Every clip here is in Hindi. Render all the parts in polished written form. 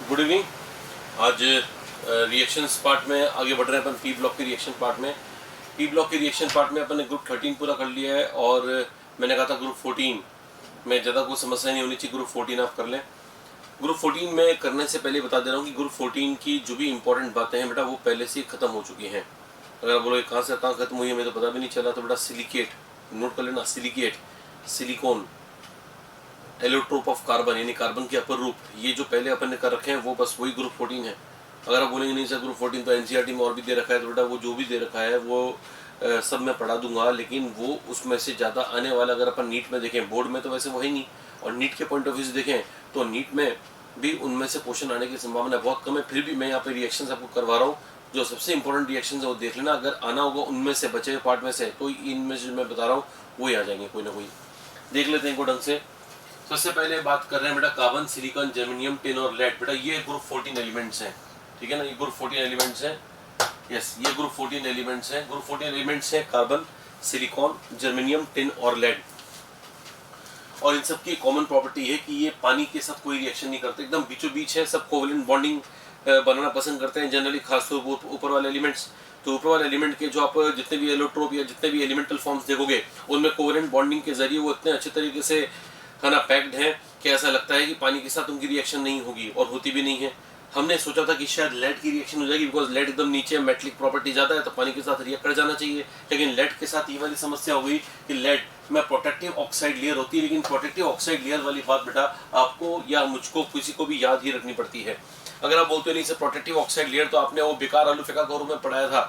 Good evening. आज रिएक्शंस पार्ट में आगे बढ़ रहे हैं अपन पी ब्लॉक के रिएक्शन पार्ट में। पी ब्लॉक के रिएक्शन पार्ट में अपन ने ग्रुप 13 पूरा कर लिया है और मैंने कहा था ग्रुप 14 में ज़्यादा कोई समस्या नहीं होनी चाहिए, ग्रुप 14 आप कर लें। ग्रुप 14 में करने से पहले बता दे रहा हूँ कि ग्रुप 14 की जो भी इंपॉर्टेंट बातें हैं बेटा वो पहले से ख़त्म हो चुकी हैं। अगर बोलो कहाँ से कहाँ ख़त्म हुई है मुझे तो पता भी नहीं चला, तो बेटा सिलिकेट नोट कर लेना, silicate, silicon, allotrope of carbon यानी कार्बन के अपर रूप, ये जो पहले अपन ने कर रखे हैं वो बस वही ग्रुप 14 है। अगर आप बोलेंगे नहीं सर ग्रुप 14 तो एनसीईआरटी में और भी दे रखा है, तो बेटा वो जो भी दे रखा है वो सब मैं पढ़ा दूंगा, लेकिन वो उसमें से ज़्यादा आने वाला अगर अपन नीट में देखें, बोर्ड में तो वैसे वो है नहीं, और नीट के पॉइंट ऑफ व्यू से देखें तो नीट में भी उनमें से क्वेश्चन आने की संभावना बहुत कम है। फिर भी मैं यहाँ पे रिएक्शन आपको करवा रहा हूँ, जो सबसे इंपॉर्टेंट रिएक्शन है वो देख लेना, अगर आना होगा उनमें से बचे हुए पार्ट में से तो इनमें से मैं बता रहा हूँ वही आ जाएंगे, कोई ना कोई देख लेते हैं इनको ढंग से। सबसे पहले बात कर रहे हैं बेटा कार्बन, सिलिकॉन, जर्मेनियम, टिन और लेड। बेटा ये ग्रुप 14 एलिमेंट्स हैं, ठीक है ना, ये ग्रुप 14 एलिमेंट्स हैं। यस, ये ग्रुप 14 एलिमेंट्स हैं। ग्रुप 14 एलिमेंट्स हैं कार्बन, सिलिकॉन, जर्मेनियम, टिन और लेड। और इन सब की कॉमन प्रॉपर्टी है कि ये पानी के साथ कोई रिएक्शन नहीं करते, एकदम बीचों बीच है, सब कोवलेंट बॉन्डिंग बनाना पसंद करते हैं जनरली, खासतौर पर ऊपर वाले एलिमेंट्स। तो ऊपर वाले एलिमेंट के जो आप जितने भी एलोट्रोप या जितने भी एलिमेंटल फॉर्म्स देखोगे उनमें कोवलेंट बॉन्डिंग के जरिए वो इतने अच्छे तरीके से है ना पैक्ड है कि ऐसा लगता है कि पानी के साथ उनकी रिएक्शन नहीं होगी, और होती भी नहीं है। हमने सोचा था कि शायद लेड की रिएक्शन हो जाएगी, बिकॉज लेड एकदम नीचे मेटलिक प्रॉपर्टी ज़्यादा है तो पानी के साथ रिएक्ट कर जाना चाहिए, लेकिन लेड के साथ ये वाली समस्या हो गई कि लेड में प्रोटेक्टिव ऑक्साइड लेयर होती है, लेकिन प्रोटेक्टिव ऑक्साइड लेयर वाली बात बेटा आपको या मुझको किसी को भी याद ही रखनी पड़ती है। अगर आप बोलते हो नहीं सर प्रोटेक्टिव ऑक्साइड लेयर तो आपने वो बेकार आलू फेंका कौरों में पढ़ाया था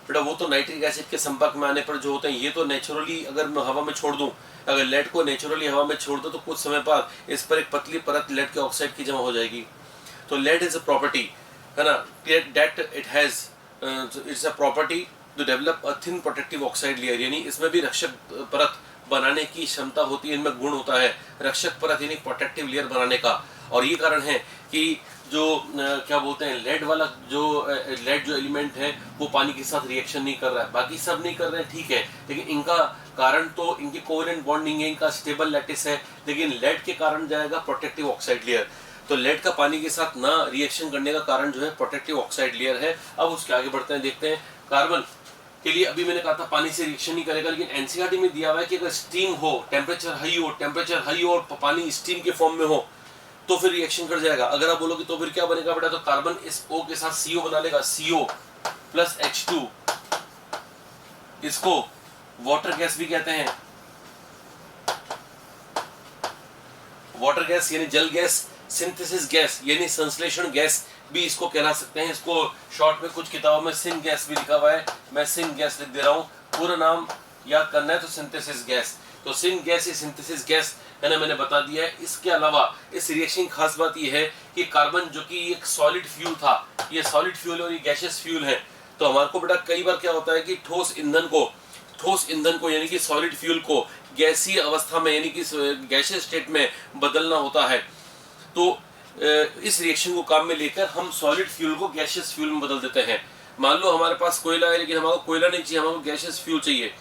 बेटा, वो तो नाइट्रिक एसिड के संपर्क में आने पर जो होते हैं, ये तो नेचुरली अगर मैं हवा में छोड़ दूं, अगर लेड को नेचुरली हवा में छोड़ दो तो कुछ समय बाद इस पर एक पतली परत लेड के ऑक्साइड की जमा हो जाएगी। तो लेड इज अ प्रॉपर्टी है ना, that it has its a property to develop a thin protective oxide layer, यानी इसमें भी रक्षक परत बनाने की क्षमता होती है, इनमें गुण होता है रक्षक परत यानी प्रोटेक्टिव लेयर बनाने का। और ये कारण है कि जो क्या बोलते हैं लेड वाला जो लेड जो एलिमेंट है वो पानी के साथ रिएक्शन नहीं कर रहा है, बाकी सब नहीं कर रहे हैं ठीक है, लेकिन इनका कारण तो इनकी कोवेलेंट बॉन्डिंग है, इनका स्टेबल लैटिस है, लेकिन लेड के कारण जाएगा प्रोटेक्टिव ऑक्साइड लेयर। तो लेड का पानी के साथ ना रिएक्शन करने का कारण जो है प्रोटेक्टिव ऑक्साइड लेयर है। अब उसके आगे बढ़ते हैं, देखते हैं कार्बन के लिए अभी मैंने कहा था पानी से रिएक्शन नहीं करेगा, लेकिन एनसीईआरटी में दिया हुआ है कि अगर स्टीम हो, टेम्परेचर हाई हो और पानी स्टीम के फॉर्म में हो तो फिर रिएक्शन कर जाएगा। अगर आप बोलोगे तो फिर क्या बनेगा बेटा, तो कार्बन इस O के साथ CO बना लेगा, CO प्लस H2, इसको वाटर गैस भी कहते हैं। वाटर गैस यानी जल गैस, सिंथेसिस गैस यानी संश्लेषण गैस भी इसको कहला सकते हैं। इसको शॉर्ट में कुछ किताबों में सिन गैस भी लिखा हुआ है, मैं सिन गैस लिख दे रहा हूँ, पूरा नाम याद करना है तो सिंथेसिस गैस। तो सिन गैस या सिंथेसिस गैस है ना, मैंने बता दिया है। इसके अलावा इस रिएक्शन की खास बात यह है कि कार्बन जो कि एक सॉलिड फ्यूल था, ये सॉलिड फ्यूल और ये गैसियस फ्यूल है। तो हमारे को बेटा कई बार क्या होता है कि ठोस ईंधन को यानी कि सॉलिड फ्यूल को गैसीय अवस्था में यानी कि गैसियस स्टेट में बदलना होता है। तो इस रिएक्शन को काम में लेकर हम सॉलिड फ्यूल को गैसियस फ्यूल में बदल देते हैं। मान लो हमारे पास कोयला है, लेकिन हमारे कोयला नहीं चाहिए, हमको गैसियस फ्यूल चाहिए,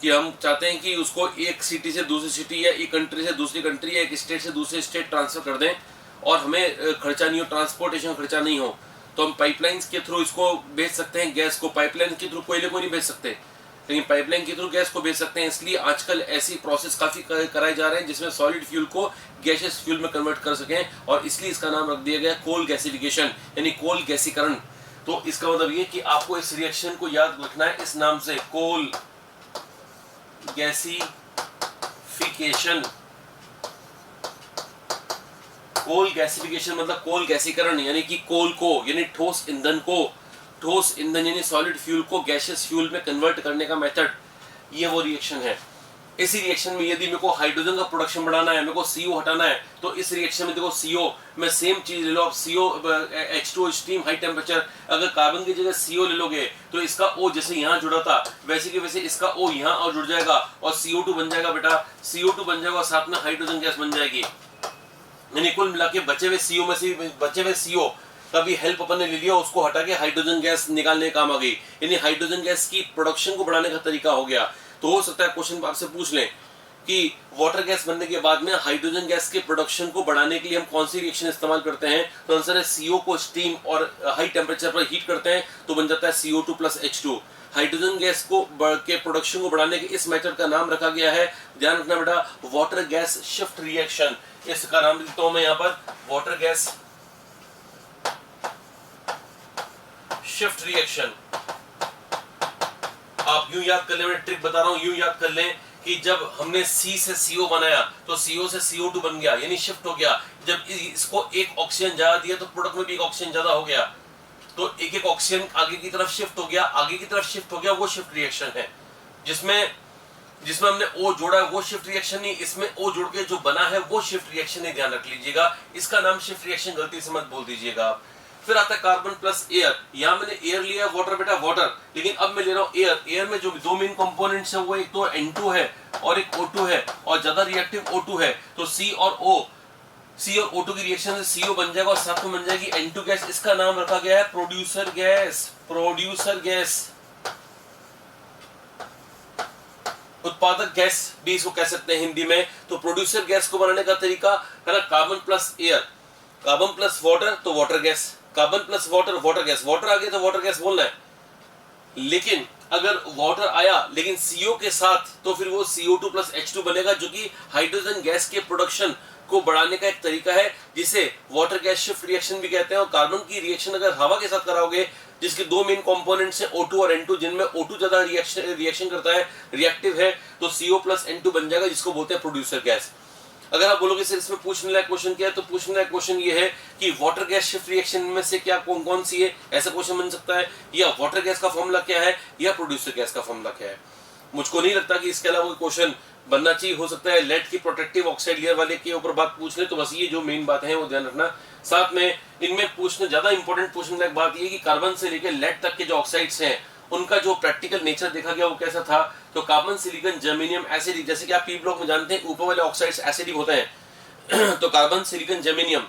कि हम चाहते हैं कि उसको एक सिटी से दूसरी सिटी या एक कंट्री से दूसरी कंट्री या एक स्टेट से दूसरे स्टेट ट्रांसफर कर दें और हमें खर्चा नहीं हो, ट्रांसपोर्टेशन खर्चा नहीं हो, तो हम पाइपलाइंस के थ्रू इसको भेज सकते हैं गैस को। पाइपलाइन के थ्रू कोयले को नहीं भेज सकते, लेकिन पाइपलाइन के थ्रू गैस को भेज सकते हैं। इसलिए आजकल ऐसी प्रोसेस काफी कराए जा रहे हैं जिसमें सॉलिड फ्यूल को गैसियस फ्यूल में कन्वर्ट कर सकें, और इसलिए इसका नाम रख दिया गया कोल गैसिफिकेशन यानी कोल गैसीकरण। तो इसका मतलब ये कि आपको इस रिएक्शन को याद रखना है इस नाम से, कोल गैसीफिकेशन। कोल गैसीफिकेशन मतलब कोल गैसीकरण, यानी कि कोल को यानी ठोस ईंधन यानी सॉलिड फ्यूल को गैसियस फ्यूल में कन्वर्ट करने का मेथड, ये वो रिएक्शन है। इसी रिएक्शन में यदि मेरे को हाइड्रोजन का प्रोडक्शन बढ़ाना है, मेरे को CO हटाना है, तो इस रिएक्शन में देखो CO में सेम चीज ले लो आप, CO H2O steam high temperature, अगर कार्बन की जगह CO ले लोगे तो इसका O जैसे यहाँ जुड़ा था वैसे की वैसे इसका O यहाँ और जुड़ जाएगा और CO2 बन जाएगा बेटा, CO2 बन जाएगा और साथ में हाइड्रोजन गैस बन जाएगी। यानी कुल मिला के बचे हुए CO में से बचे हुए CO का भी हेल्प अपन ने ले लिया, उसको हटा के हाइड्रोजन गैस निकालने काम आ गई, यानी हाइड्रोजन गैस की प्रोडक्शन को बढ़ाने का तरीका हो गया। तो हो सकता है क्वेश्चन आपसे पूछ लें कि वाटर गैस बनने के बाद में हाइड्रोजन गैस के प्रोडक्शन को बढ़ाने के लिए हम कौन सी रिएक्शन इस्तेमाल करते हैं, तो आंसर है CO को स्टीम और हाई टेम्परेचर पर हीट करते हैं तो बन जाता है CO2 plus H2। Hydrogen gas को के प्रोडक्शन को बढ़ाने के इस मेथड का नाम रखा गया है, ध्यान रखना बेटा, वाटर गैस शिफ्ट रिएक्शन। इसका नाम लिखता हूं मैं यहाँ पर, वाटर गैस शिफ्ट रिएक्शन। आप यूं याद कर लें, मैं ट्रिक बता रहा हूं, यूं याद कर लें कि जब हमने C से CO बनाया तो CO से CO2 बन गया, यानी शिफ्ट हो गया। जब इसको एक ऑक्सीजन ज्यादा दिया तो प्रोडक्ट में भी एक ऑक्सीजन ज्यादा हो गया, तो एक एक ऑक्सीजन आगे की तरफ शिफ्ट हो गया, आगे की तरफ शिफ्ट हो गया, वो शिफ्ट रिएक्शन है। जिसमें हमने O जोड़ा है वो शिफ्ट रिएक्शन नहीं, इसमें O जोड़ के जो बना है वो शिफ्ट रिएक्शन है, ध्यान रख लीजिएगा। इसका नाम शिफ्ट रिएक्शन गलती से मत बोल दीजिएगा। फिर आता है कार्बन प्लस एयर। यहां मैंने एयर लिया, वाटर बेटा वाटर, लेकिन अब मैं ले रहा हूं एयर। एयर में जो दो मेन कंपोनेंट्स है वो एक तो N2 है और एक O2 है, और ज्यादा रिएक्टिव O2 है, तो C और O2 की रिएक्शन से CO बन जाएगा और साथ में बन जाएगी N2 गैस। इसका नाम रखा गया है प्रोड्यूसर गैस। प्रोड्यूसर गैस, उत्पादक गैस भी इसको कह सकते हैं हिंदी में। तो प्रोड्यूसर गैस को बनाने का तरीका है ना, carbon plus air, carbon plus water तो water gas, carbon plus water water gas, water आ गया तो वाटर गैस बोलना है। लेकिन अगर वाटर आया लेकिन CO के साथ तो फिर वो CO2 प्लस H2 बनेगा, जो कि हाइड्रोजन गैस के प्रोडक्शन को बढ़ाने का एक तरीका है, जिसे वाटर गैस शिफ्ट रिएक्शन भी कहते हैं। और कार्बन की रिएक्शन अगर हवा के साथ कराओगे, जिसके दो मेन कंपोनेंट्स हैं O2 और N2, जिनमें O2 ज्यादा रिएक्शन करता है, रिएक्टिव है, तो CO प्लस N2 बन जाएगा, जिसको बोलते हैं प्रोड्यूसर गैस। अगर आप बोलोगे सर इसमें पूछने लायक क्वेश्चन क्या है, तो पूछने लायक क्वेश्चन ये है कि वाटर गैस शिफ्ट रिएक्शन में से क्या कौन सी है, ऐसा क्वेश्चन बन सकता है, या वाटर गैस का फॉर्मूला क्या है, या प्रोड्यूसर गैस का फॉर्मूला क्या है। मुझको नहीं लगता कि इसके अलावा कोई क्वेश्चन बनना चाहिए। हो सकता है लेड की प्रोटेक्टिव ऑक्साइड लेयर वाले के ऊपर बात पूछ ले, तो बस ये जो मेन बात है वो ध्यान रखना। साथ में इनमें पूछने ज्यादा इंपॉर्टेंट पूछने लायक बात ये कि कार्बन से लेकर लेड तक के जो ऑक्साइड्स हैं उनका जो प्रैक्टिकल नेचर देखा गया वो कैसा था। तो कार्बन, सिलिकॉन, जर्मेनियम एसिडिक, जैसे कि आप पी ब्लॉक में जानते हैं ऊपर वाले ऑक्साइड्स एसिडिक होते हैं, तो कार्बन, सिलिकॉन, जर्मेनियम,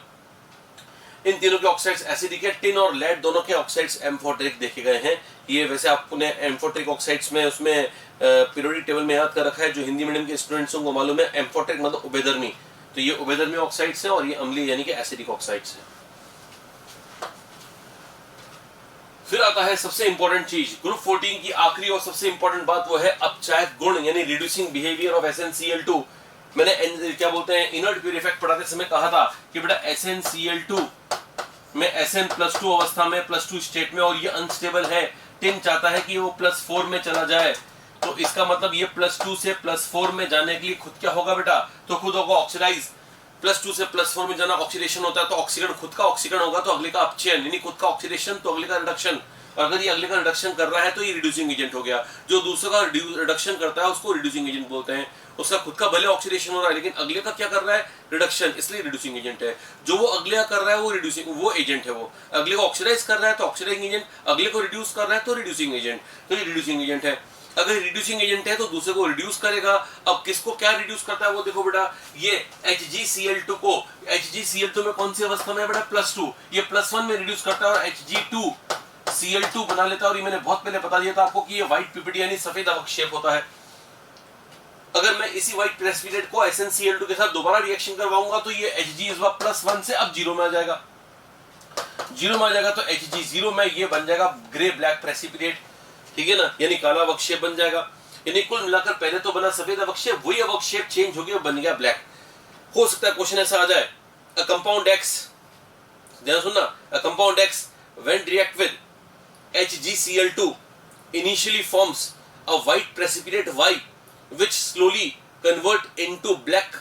इन तीनों के ऑक्साइड्स एसिडिक है। टिन और लेड दोनों के ऑक्साइड्स एम्फोटेरिक देखे गए हैं। ये वैसे आपने एम्फोटेरिक ऑक्साइड्स में उसमें पीरियोडिक टेबल में याद कर रखा है, जो हिंदी मीडियम के स्टूडेंट्स को मालूम है। एम्फोटेरिक मतलब उभयधर्मी, तो ये उभयधर्मी ऑक्साइड्स हैं और ये अम्लीय यानी कि एसिडिक ऑक्साइड्स हैं। फिर आता है सबसे इंपॉर्टेंट चीज, ग्रुप 14 की आखिरी और सबसे इंपॉर्टेंट बात वो है अपचायक गुण, यानी रिड्यूसिंग बिहेवियर ऑफ SnCl2। मैंने क्या बोलते हैं इनर्ट प्योर इफेक्ट पढ़ाते समय कहा था कि बेटा SnCl2 में Sn+2 अवस्था में +2 स्टेट में, और ये अनस्टेबल है। टिन चाहता है कि वो +4 में चला जाए, तो इसका मतलब ये +2 से +4 में जाने के लिए खुद क्या होगा बेटा, तो खुद होगा ऑक्सीडाइज। +2 से +4 में जाना ऑक्सीडेशन होता है, तो ऑक्सीकरण, खुद का ऑक्सीकरण होगा तो अगले का अपचयन, यानी खुद का ऑक्सीडेशन तो अगले का रिडक्शन। और अगर ये अगले का रिडक्शन कर रहा है तो ये रिड्यूसिंग एजेंट हो गया। जो दूसरे का रिडक्शन करता है उसको रिड्यूसिंग एजेंट बोलते हैं। उसका खुद का भले ऑक्सीडेशन हो रहा है लेकिन अगले का क्या कर रहा है, रिडक्शन, इसलिए रिड्यूसिंग एजेंट है। जो वो अगले का कर रहा है वो रिड्यूसिंग, वो एजेंट है। वो अगले को ऑक्सीडाइज कर रहा है तो ऑक्सीडाइजिंग एजेंट, अगले को रिड्यूस कर रहा है तो रिड्यूसिंग एजेंट, तो ये रिड्यूसिंग एजेंट है। अगर रिड्यूसिंग एजेंट है तो दूसरे को रिड्यूस करेगा। अब किसको क्या रिड्यूस करता है वो देखो बेटा, ये HgCl2 को, HgCl2 में कौन सी अवस्था में है बेटा, +2, ये +1 में रिड्यूस करता है और Hg2Cl2 बना लेता है। और ये मैंने बहुत पहले बता दिया था आपको कि ये व्हाइट पीपीडी यानी सफेद अवक्षेप होता है। अगर मैं इसी व्हाइट प्रेसिपिटेट को SnCl2 के साथ दोबारा रिएक्शन करवाऊंगा तो ये Hg इस बार +1 से अब 0 में आ जाएगा, 0 में आ जाएगा, तो Hg0 में ये बन जाएगा ग्रे ब्लैक प्रेसिपिटेट, ठीक है ना, यानी काला अवक्षेप बन जाएगा। यानी कुल मिलाकर पहले तो बना सफेद अवक्षेप, वही अवक्षेप चेंज हो गया, बन गया ब्लैक। हो सकता है क्वेश्चन ऐसा आ जाए, अ कंपाउंड X, ध्यान सुनना, a compound X when react with HgCl2 initially forms a white precipitate Y which slowly convert into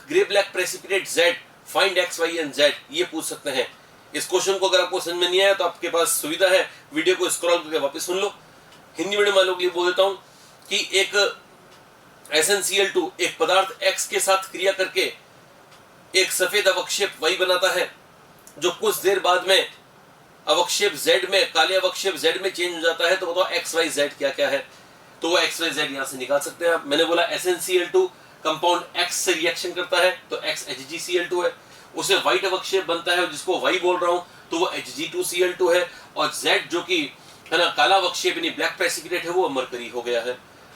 grey black precipitate Z, find X, Y and Z। ये पूछ सकते हैं। इस क्वेश्चन को अगर आपको समझ में नहीं आया तो आपके पास सुविधा है, वीडियो को स्क्रॉल करके वापस सुन लो। हिंदी मीडियम वालों के लिए बोल देता हूं कि एक SnCl2 एक पदार्थ X के साथ क्रिया करके एक सफेद अवक्षेप Y बनाता है, जो कुछ देर बाद में अवक्षेप Z में, काले अवक्षेप Z में चेंज हो जाता है। तो बताओ X, Y, Z क्या क्या है, तो वो X, Y, Z यहां से निकाल सकते हैं आप। मैंने बोला SnCl2 कंपाउंड X से रिएक्शन करता है तो X HgCl2 है, उसे व्हाइट अवक्षेप बनता है जिसको Y बोल रहा हूं तो वो Hg2Cl2 है, और Z जो कि है ना काला अवक्षेप यानी ब्लैक प्रेसिपिटेट है वो मरकरी हो गया है,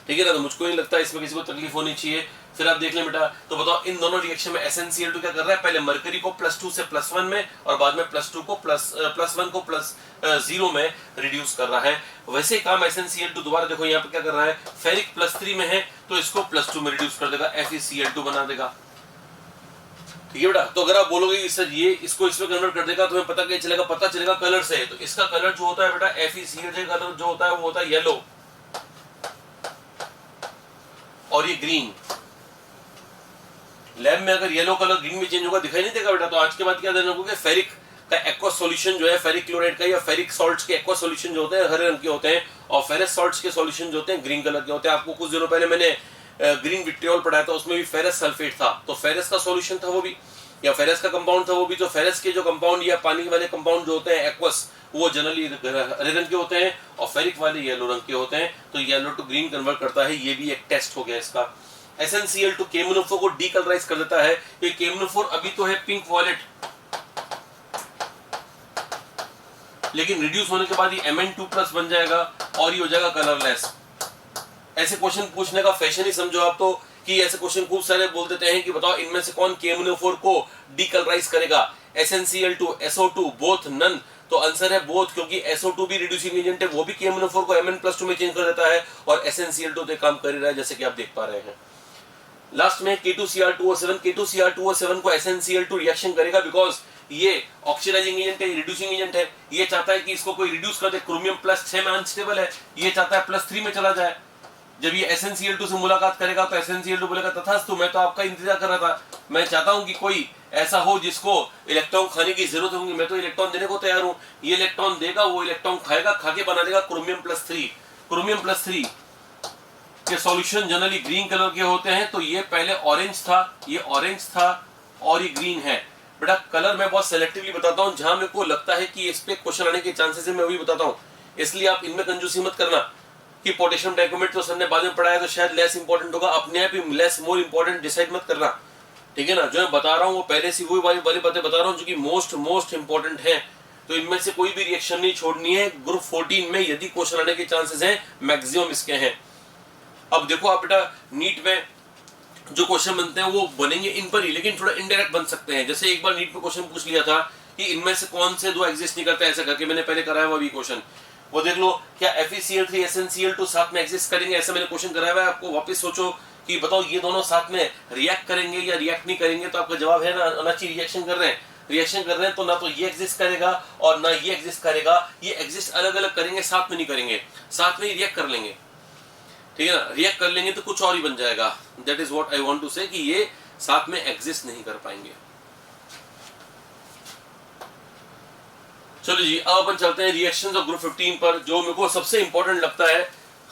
ठीक है ना। तो मुझको नहीं लगता इसमें किसी को तकलीफ होनी चाहिए। फिर आप देख लें बेटा, तो बताओ इन दोनों रिएक्शन में SnCl2 क्या कर रहा है, पहले मरकरी को +2 से +1 में और बाद में +2 को +1 को +0 में रिड्यूस कर रहा है। वैसे ही काम SnCl2 दोबारा देखो यहाँ पे क्या कर रहा है, फेरिक +3 में है तो इसको +2 में रिड्यूस कर देगा, FeCl2 बना देगा। ठीक है बेटा, तो अगर आप बोलोगे सर ये इसको इसमें कन्वर्ट कर देगा तो हमें पता क्या चलेगा, पता चलेगा कलर से। तो इसका कलर जो होता है बेटा, FeCl कलर जो होता है वो होता है येलो और ये ग्रीन। लैब में अगर येलो कलर ग्रीन में चेंज होगा दिखाई नहीं देगा बेटा। तो आज के बाद क्या ध्यान रखोगे, फेरिक का एक्वा सॉल्यूशन जो है, फेरिक क्लोराइड का या फेरिक सॉल्ट्स के एक्वा सॉल्यूशन जो होते हैं हरे रंग के होते हैं और फेरस सॉल्ट्स के सॉल्यूशन जो होते हैं ग्रीन कलर के होते हैं। आपको कुछ दिनों पहले मैंने ग्रीन विट्रियोल पढ़ाया था, उसमें भी फेरस सल्फेट था, तो फेरस का सॉल्यूशन था वो भी, या फेरस का कंपाउंड था वो भी। तो फेरस के जो कंपाउंड या पानी वाले कंपाउंड जो होते हैं एक्वस, वो जनरली हरे रंग के होते हैं और फेरिक वाले येलो रंग के होते हैं। तो येलो टू ग्रीन कन्वर्ट करता है, ये भी एक टेस्ट हो गया इसका। SnCl2 KMnO4 को डीकलराइज कर देता है। ये KMnO4 अभी तो है पिंक वॉयलेट, लेकिन रिड्यूस होने के बाद ये Mn2+ बन जाएगा और ये हो जाएगा कलरलेस। ऐसे क्वेश्चन पूछने का फैशन ही समझो आप तो, कि ऐसे क्वेश्चन खूब सारे बोल देते हैं कि बताओ इनमें से कौन KMnO4 को डीकलराइज करेगा, SnCl2 SO2 बोथ नन। तो आंसर है बोथ, क्योंकि SO2 भी रिड्यूसिंग एजेंट है, वो भी KMnO4 को Mn+2 में चेंज कर देता है और SnCl2 तो काम कर ही रहा है, जैसे कि आप देख पा रहे हैं। लास्ट में K2Cr2O7, K2Cr2O7 को SnCl2 रिएक्शन करेगा, बिकॉज ये ऑक्सीडाइजिंग एजेंट है, रिड्यूसिंग एजेंट है। ये चाहता है कि इसको कोई रिड्यूस कर दे, क्रोमियम +6 में अनस्टेबल है, ये चाहता है +3 में चला जाए। जब ये SnCl2 से मुलाकात करेगा तो SnCl2 बोलेगा तथास्तु, मैं तो आपका इंतजार कर रहा था, मैं चाहता हूं कि कोई ऐसा हो जिसको इलेक्ट्रॉन खाने की जरूरत होगी, मैं तो इलेक्ट्रॉन देने को तैयार हूं। ये इलेक्ट्रॉन देगा, वो इलेक्ट्रॉन खाएगा, खा के बना देगा क्रोमियम +3। क्रोमियम +3 के सॉल्यूशन जनरली ग्रीन कलर के होते हैं। तो ये पहले ऑरेंज था, ये ऑरेंज था और ये ग्रीन है। बेटा कलर मैं बहुत सेलेक्टिवली बताता हूँ, जहां मेरे को लगता है कि इस पे क्वेश्चन आने के चांसेस है मैं वही बताता हूँ, इसलिए आप इनमें कंजूसी मत करना कि पोटेशियम डाइक्रोमेट तो सर ने बाद में पढ़ाया तो शायद लेस इंपॉर्टेंट होगा, अपने आप ही लेस मोर इंपॉर्टेंट डिसाइड मत करना। ठीक है ना, जो मैं बता रहा हूँ वो पहले से वही वाली बातें बता रहा हूँ जो कि मोस्ट इंपॉर्टेंट है। तो इनमें से कोई भी रिएक्शन नहीं छोड़नी है। ग्रुप 14 में यदि क्वेश्चन आने के चांसेस हैं, मैक्सिमम इसके हैं। अब देखो आप बेटा, नीट में जो क्वेश्चन बनते हैं वो बनेंगे इन पर ही, लेकिन थोड़ा इनडायरेक्ट बन सकते हैं। जैसे एक बार नीट में क्वेश्चन पूछ लिया था कि इनमें से कौन से दो एग्जिस्ट नहीं करते, ऐसा करके मैंने पहले कराया हुआ भी क्वेश्चन, वो देख लो। क्या FeCl3 SnCl2 साथ में एग्जिस्ट करेंगे, ऐसा मैंने क्वेश्चन कराया हुआ है। आपको वापस सोचो कि बताओ ये दोनों साथ में रिएक्ट करेंगे या रिएक्ट नहीं करेंगे। तो आपका जवाब है ना, अनाची रिएक्शन कर रहे हैं, रिएक्शन कर रहे हैं तो ना तो ये एग्जिस्ट करेगा और ना ये एग्जिस्ट करेगा। ये एग्जिस्ट अलग अलग करेंगे, साथ में नहीं करेंगे, साथ में ही रिएक्ट कर लेंगे। ठीक है ना, रिएक्ट कर लेंगे तो कुछ और ही बन जाएगा। That is what I want to say, कि ये साथ में एग्जिस्ट नहीं कर पाएंगे। चलो जी, अब अपन चलते हैं रिएक्शंस ऑफ ग्रुप 15 पर, जो मेरे को सबसे इंपॉर्टेंट लगता है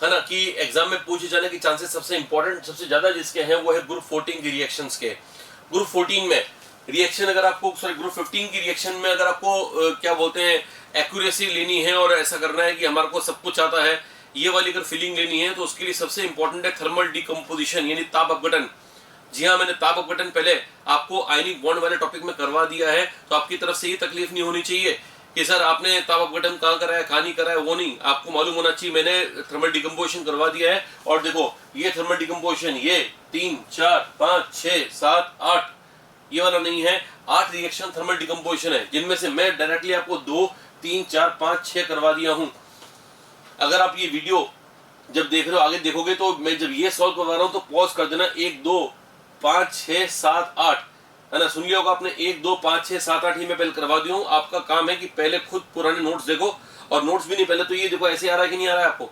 ना, कि एग्जाम में पूछे जाने के चांसेस सबसे इंपॉर्टेंट सबसे ज्यादा जिसके हैं वो है ग्रुप 14 की रिएक्शंस के। ग्रुप 14 में रिएक्शन अगर आपको, सॉरी ग्रुप 15 की रिएक्शन में अगर आपको क्या बोलते हैं एक्यूरेसी लेनी है और ऐसा करना है कि हमारे को सब कुछ आता है, ये वाली अगर फीलिंग लेनी है, तो उसके लिए सबसे इंपॉर्टेंट है थर्मल डिकम्पोजिशन, यानी ताप अपघटन। जी हाँ, मैंने ताप अपघटन पहले आपको आयनिक बॉन्ड वाले टॉपिक में करवा दिया है, तो आपकी तरफ से ये तकलीफ नहीं होनी चाहिए कि सर आपने ताप अपघटन कहाँ कराया, कहाँ नहीं कराया, वो नहीं, आपको मालूम होना चाहिए मैंने थर्मल डिकम्पोजिशन करवा दिया है। और देखो ये थर्मल डिकम्पोजिशन, ये 3 4 5 6 7 8, ये वाला नहीं है, 8 रिएक्शन थर्मल डिकम्पोजिशन है, जिनमें से मैं डायरेक्टली आपको 2 3 4 5 6 करवा दिया हूं। अगर आप ये वीडियो जब देख रहे हो, आगे देखोगे, तो मैं जब ये सॉल्व करवा रहा हूं तो पॉज कर देना, 1 2 5 6 7 8, है ना, सुन लिया होगा आपने, 1 2 5 6 7 8 ही मैं पहले करवा दिया हूं। आपका काम है कि पहले खुद पुराने नोट्स देखो, और नोट्स भी नहीं, पहले तो ये देखो ऐसे आ रहा है कि नहीं आ रहा है, आपको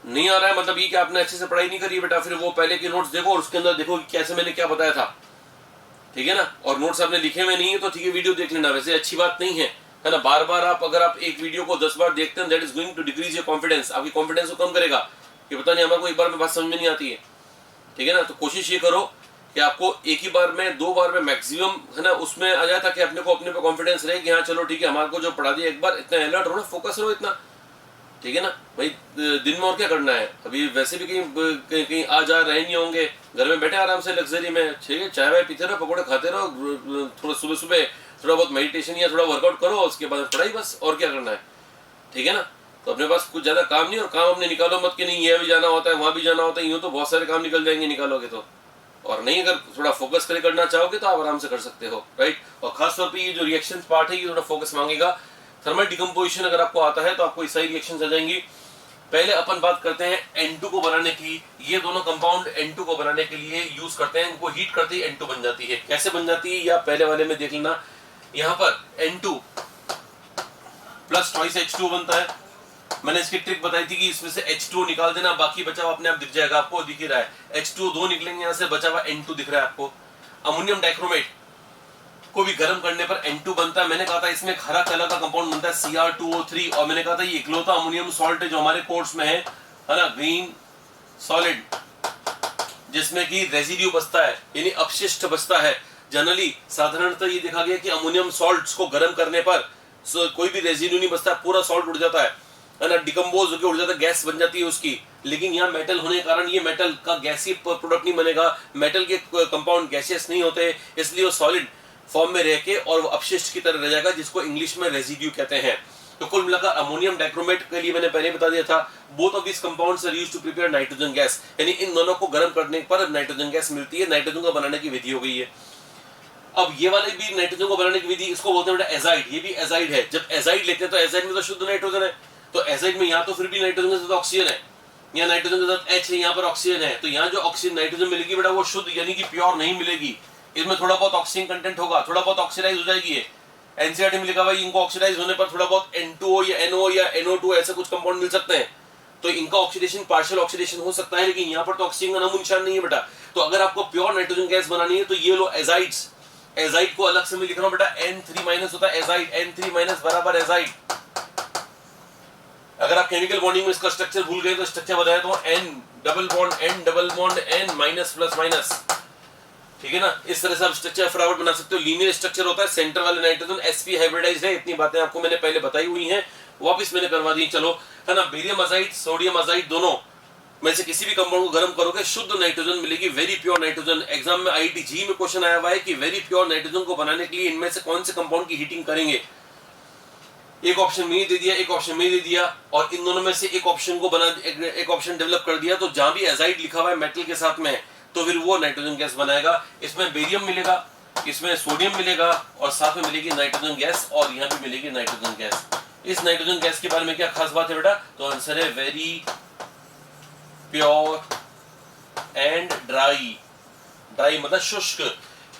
नहीं आ रहा है मतलब ये कि आपने अच्छे से पढ़ाई नहीं करी बेटा, फिर वो पहले के नोट्स देखो और उसके अंदर देखो कि कैसे मैंने क्या बताया था। ठीक है ना, और नोट्स आपने लिखे हुए नहीं है तो ठीक है वीडियो देख लेना, वैसे अच्छी बात नहीं है ना। बार बार आप अगर आप एक वीडियो को 10 बार देखते हैं, that is going to decrease your confidence, आपकी कॉन्फिडेंस को कम करेगा कि पता नहीं हमारे को एक बार में बात समझ में नहीं आती है। ठीक है ना, तो कोशिश ये करो कि आपको एक ही बार में 2 बार में मैक्सिमम, है ना, उसमें आ जाए, ताकि अपने को अपने पे कॉन्फिडेंस रहे कि हाँ चलो ठीक है, हमारे को जो पढ़ा दिया एक बार, इतना अलर्ट रहो ना, फोकस रहो इतना। ठीक है ना भाई, दिन में और क्या करना है, अभी वैसे भी कहीं आ जा रहे नहीं होंगे, घर में बैठे आराम से लग्जरी में, ठीक है, चाय वाय पीते रहो, पकौड़े खाते रहो, थोड़ा सुबह सुबह थोड़ा बहुत मेडिटेशन या थोड़ा वर्कआउट करो, उसके बाद पढ़ाई, बस और क्या करना है। ठीक है ना, तो अपने पास कुछ ज्यादा काम नहीं, और काम अपने निकालो मत कि नहीं ये भी जाना होता है, वहां भी जाना होता है, यूं तो बहुत सारे काम निकल जाएंगे निकालोगे तो। और नहीं अगर थोड़ा फोकस करके करना चाहोगे तो आप आराम से कर सकते हो, राइट। और खासतौर पे ये जो रिएक्शन पार्ट है ये थोड़ा फोकस मांगेगा। थर्मल डिकम्पोजिशन अगर आपको आता है तो आपको सही रिएक्शन आ जाएंगी। पहले अपन बात करते हैं N2 को बनाने की। ये दोनों कंपाउंड N2 को बनाने के लिए यूज करते हैं, इनको हीट करते ही N2 बन जाती है। कैसे बन जाती है या पहले वाले में देख लेना। यहाँ पर N2 प्लस ट्वाइस H2 बनता है। मैंने इसकी ट्रिक बताई थी कि इसमें से H2 निकाल देना, बाकी बचा हुआ अपने आप दिख जाएगा, आपको दिख ही रहा है। H2 दो निकलेंगे यहाँ से, बचा हुआ N2 दिख रहा है आपको। अमोनियम डाइक्रोमेट को भी गर्म करने पर N2 बनता है। मैंने कहा था इसमें एक हरा कलर का कंपाउंड बनता है Cr2O3, और मैंने कहा था ये इकलौता अमोनियम सॉल्ट है जो हमारे कोर्स में है ना, ग्रीन सॉलिड, जिसमें कि रेजिड्यू बचता है यानी अपशिष्ट बचता है। जनरली साधारणतः ये देखा गया कि अमोनियम सॉल्ट्स को गर्म करने पर कोई भी रेजिड्यू नहीं बचता, पूरा सॉल्ट उड़ जाता है ना, डिकम्पोज होकर उड़ जाता है, गैस बन जाती है उसकी। लेकिन यहाँ मेटल होने के कारण ये मेटल का गैसी प्रोडक्ट नहीं बनेगा, मेटल के कंपाउंड गैसियस नहीं होते, इसलिए वो सॉलिड फॉर्म में रह के और वो अपशिष्ट की तरह रह जाएगा, जिसको इंग्लिश में रेजिड्यू कहते हैं। तो कुल मिलाकर अमोनियम डाइक्रोमेट के लिए मैंने पहले बता दिया था, both of this compounds are used to prepare nitrogen gas, यानी इन दोनों को गर्म करने पर नाइट्रोजन गैस मिलती है। नाइट्रोजन को बनाने की विधि हो गई है। अब ये वाले भी नाइट्रोजन को बनाने की विधि, इसको बोलते हैं एजाइड। ये भी एजाइड है। जब एजाइड लेते हैं तो एजाइड में तो शुद्ध नाइट्रोजन है, तो एजाइड में यहाँ तो फिर भी नाइट्रोजन के साथ ऑक्सीजन है, यहाँ नाइट्रोजन के साथ H है, यहाँ पर ऑक्सीजन है। तो यहाँ जो ऑक्सीजन नाइट्रोजन मिलेगी बेटा वो शुद्ध यानी कि प्योर नहीं मिलेगी, इसमें थोड़ा बहुत ऑक्सीजन कंटेंट होगा, थोड़ा बहुत ऑक्सीडाइज हो जाएगी। ये एनसीईआरटी में लिखा हुआ है इनको ऑक्सीडाइज होने पर थोड़ा बहुत N2O या NO या NO2 ऐसे कुछ कंपाउंड मिल सकते हैं, तो इनका ऑक्सीडेशन पार्शियल ऑक्सीडेशन हो सकता है, लेकिन यहाँ पर तो ऑक्सीजन का नामो निशान नहीं है बेटा। तो अगर आपको प्योर नाइट्रोजन गैस बनानी है तो ये लो एजाइड्स, एजाइड को अलग से मैं लिख रहा हूं बेटा, N3- होता है एजाइड, N3- बराबर एजाइड। अगर आप केमिकल बॉन्डिंग में इसका स्ट्रक्चर भूल गए तो स्ट्रक्चर बताया तो N double bond N minus plus minus, ठीक है ना। इस तरह से आप स्ट्रक्चर फटाफट बना सकते हो। लीनियर स्ट्रक्चर होता है, सेंटर वाले नाइट्रोजन sp हाइब्रिडाइज्ड है। इतनी बातें आपको मैंने पहले बताई हुई हैं, वापस मैंने करवा दी, चलो है ना। बेरियम अजाइड, सोडियम अजाइड दोनों में से किसी भी कंपाउंड को गर्म करोगे शुद्ध नाइट्रोजन मिलेगी, वेरी प्योर नाइट्रोजन। एग्जाम में IIT में क्वेश्चन आया हुआ है कि वेरी प्योर नाइट्रोजन को बनाने के लिए इनमें से कौन से कंपाउंड की हीटिंग करेंगे। एक ऑप्शन में दे दिया, एक ऑप्शन में दे दिया, और इन दोनों में से एक ऑप्शन को बना, एक ऑप्शन डेवलप कर दिया। तो जहां भी एजाइड लिखा हुआ है मेटल के साथ में, तो फिर वो नाइट्रोजन गैस बनाएगा। इसमें बेरियम मिलेगा, इसमें सोडियम मिलेगा, और साथ में मिलेगी नाइट्रोजन गैस, और यहाँ पे मिलेगी नाइट्रोजन गैस। इस नाइट्रोजन गैस के बारे में क्या खास बात है बेटा, तो आंसर है very pure and dry. Dry मतलब शुष्क,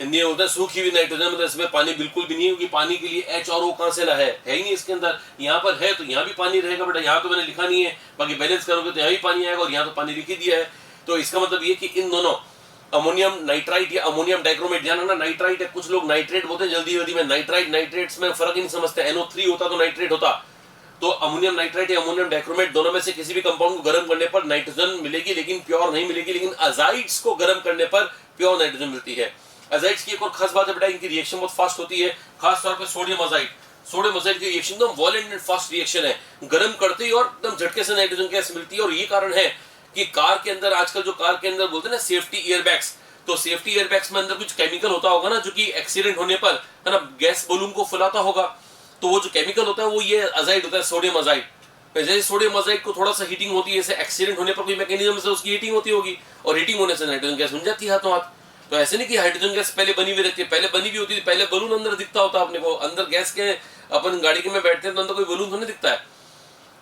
हिंदी में होता है सूखी हुई नाइट्रोजन, मतलब इसमें पानी बिल्कुल भी नहीं है, क्योंकि पानी के लिए H और O कहां से ला है ही नहीं इसके अंदर। यहाँ पर है तो यहाँ भी पानी रहेगा बेटा, यहाँ तो मैंने लिखा नहीं है, बाकी बैलेंस करोगे तो यहाँ भी पानी आएगा, और यहाँ तो पानी लिख ही दिया है। तो इसका मतलब ये कि इन दोनों अमोनियम नाइट्राइट या अमोनियम डाइक्रोमेट, ध्यान रखना नाइट्राइट है, कुछ लोग नाइट्रेट बोलते हैं जल्दी जल्दी में, नाइट्राइट नाइट्रेट्स में फर्क ही नहीं समझते। NO3 होता तो नाइट्रेट होता, तो अमोनियम नाइट्राइट या अमोनियम डाइक्रोमेट दोनों में से किसी भी कंपाउंड को गर्म करने पर नाइट्रोजन मिलेगी, लेकिन प्योर नहीं मिलेगी। लेकिन अजाइड्स को गर्म करने पर प्योर नाइट्रोजन मिलती है। अजाइड्स की एक और खास बात है बेटा, इनकी रिएक्शन बहुत फास्ट होती है, खास तौर पर सोडियम अजाइड। सोडियम अजाइड की रिएक्शन एकदम वॉलेंट एंड फास्ट रिएक्शन है, गर्म करते ही और एकदम झटके से नाइट्रोजन गैस मिलती है। और ये कारण है कि कार के अंदर आजकल जो कार के अंदर बोलते हैं ना सेफ्टी एयरबैग्स, तो सेफ्टी एयरबैग्स में अंदर कुछ केमिकल होता होगा ना, जो कि एक्सीडेंट होने पर है ना गैस बलून को फुलाता होगा। तो वो जो केमिकल होता है वो ये अजाइड होता है, सोडियम अजाइड। जैसे सोडियम अजाइड को थोड़ा सा हीटिंग होती है, जैसे एक्सीडेंट होने पर कोई मैकेनिज्म से उसकी हीटिंग होती होगी, और हीटिंग होने से नाइट्रोजन गैस बन जाती है हाथों हाथ। तो ऐसे नहीं कि हाइड्रोजन गैस पहले बनी हुई रहती है, पहले बनी हुई होती है, पहले बलून अंदर दिखता होता अपने को, अंदर गैस के अपन गाड़ी के में बैठते हैं तो अंदर कोई बलून तो नहीं दिखता है,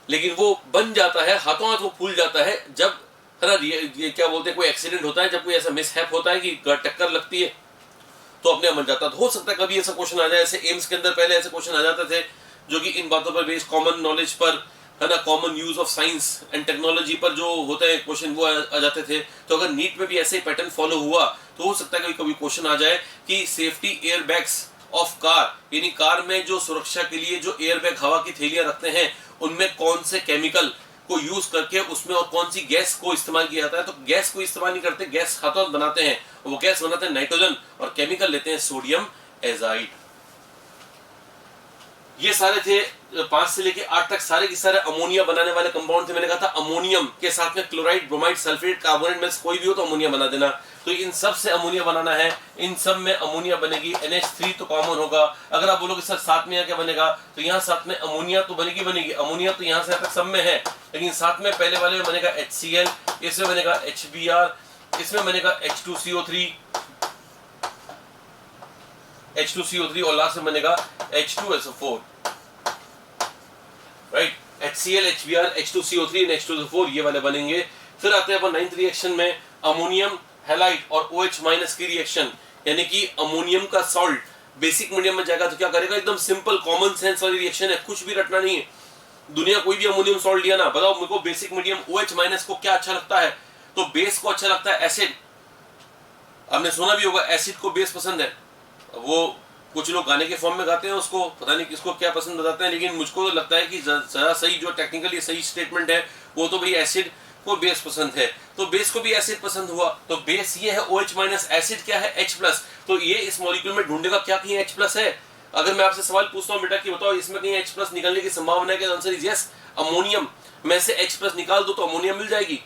लेकिन वो बन जाता है हाथों हाथ, वो फूल जाता है जब है ना ये क्या बोलते हैं कोई एक्सीडेंट होता है, जब कोई ऐसा मिसहैप होता है कि टक्कर लगती है तो अपने आप बन जाता है। तो हो सकता है कभी ऐसा क्वेश्चन आ जाए, ऐसे एम्स के अंदर पहले ऐसे क्वेश्चन आ जाते थे जो कि इन बातों पर बेस्ड कॉमन नॉलेज पर है ना, common use of science and technology पर जो होते हैं क्वेश्चन वो आ जाते थे। तो अगर नीट में भी ऐसे पैटर्न फॉलो हुआ तो हो सकता है कभी क्वेश्चन आ जाए कि safety air bags of car, यानी कार में जो सुरक्षा के लिए जो एयर बैग हवा की थैलियां रखते हैं उनमें कौन से केमिकल को यूज करके उसमें और कौन सी गैस को इस्तेमाल किया जाता है। तो गैस को इस्तेमाल नहीं करते, गैस हाथों बनाते हैं, वो गैस बनाते हैं नाइट्रोजन, और केमिकल लेते हैं सोडियम एजाइड। ये सारे थे 5 से लेके 8 तक, सारे के सारे अमोनिया बनाने वाले कंपाउंड थे। मैंने कहा था अमोनियम के साथ में क्लोराइड, ब्रोमाइड, सल्फेट, कार्बोनेट में से कोई भी हो तो अमोनिया बना देना। तो इन सब से अमोनिया बनाना है, इन सब में अमोनिया बनेगी। NH3 तो कॉमन होगा। अगर आप बोलोगे सर साथ में यहाँ क्या बनेगा, तो यहाँ साथ में अमोनिया तो बनेगी। अमोनिया तो यहाँ से तक सब में है, लेकिन साथ में पहले वाले में बनेगा HCl, इसमें बनेगा HBr, इसमें मैंने कहा H2CO3 और लास्ट में मैंने कहा H2SO4, right. HCl, HBr, H2CO3 और H2SO4 ये वाले बनेंगे। फिर आते हैं अपन 9th रिएक्शन में, अमोनियम हैलाइड और OH माइनस की रिएक्शन, यानी कि अमोनियम का सॉल्ट बेसिक मीडियम में जाएगा तो क्या करेगा, एकदम सिंपल कॉमन सेंस वाली रिएक्शन है, कुछ भी रटना नहीं है। दुनिया कोई भी अमोनियम सॉल्ट लिया ना, बताओ मेरे को बेसिक मीडियम OH माइनस को क्या अच्छा लगता है, तो बेस को अच्छा लगता है एसिड। आपने सुना भी होगा एसिड को बेस पसंद है, वो कुछ लोग गाने के फॉर्म में गाते हैं उसको, पता नहीं किसको क्या पसंद बताते हैं, लेकिन मुझको तो लगता है कि ज़्यादा सही जो टेक्निकली सही स्टेटमेंट है वो तो भाई एसिड को बेस पसंद है, तो बेस को भी एसिड पसंद हुआ, तो बेस ये है OH माइनस, एसिड क्या है H प्लस, तो ये इस मॉलिक्यूल में ढूंढेगा क्या कहीं H प्लस है। अगर मैं आपसे सवाल पूछता हूँ बेटा कि बताओ इसमें कहीं H प्लस निकलने की संभावना है, आंसर इज यस। अमोनियम में से H प्लस निकाल दो तो अमोनिया मिल जाएगी।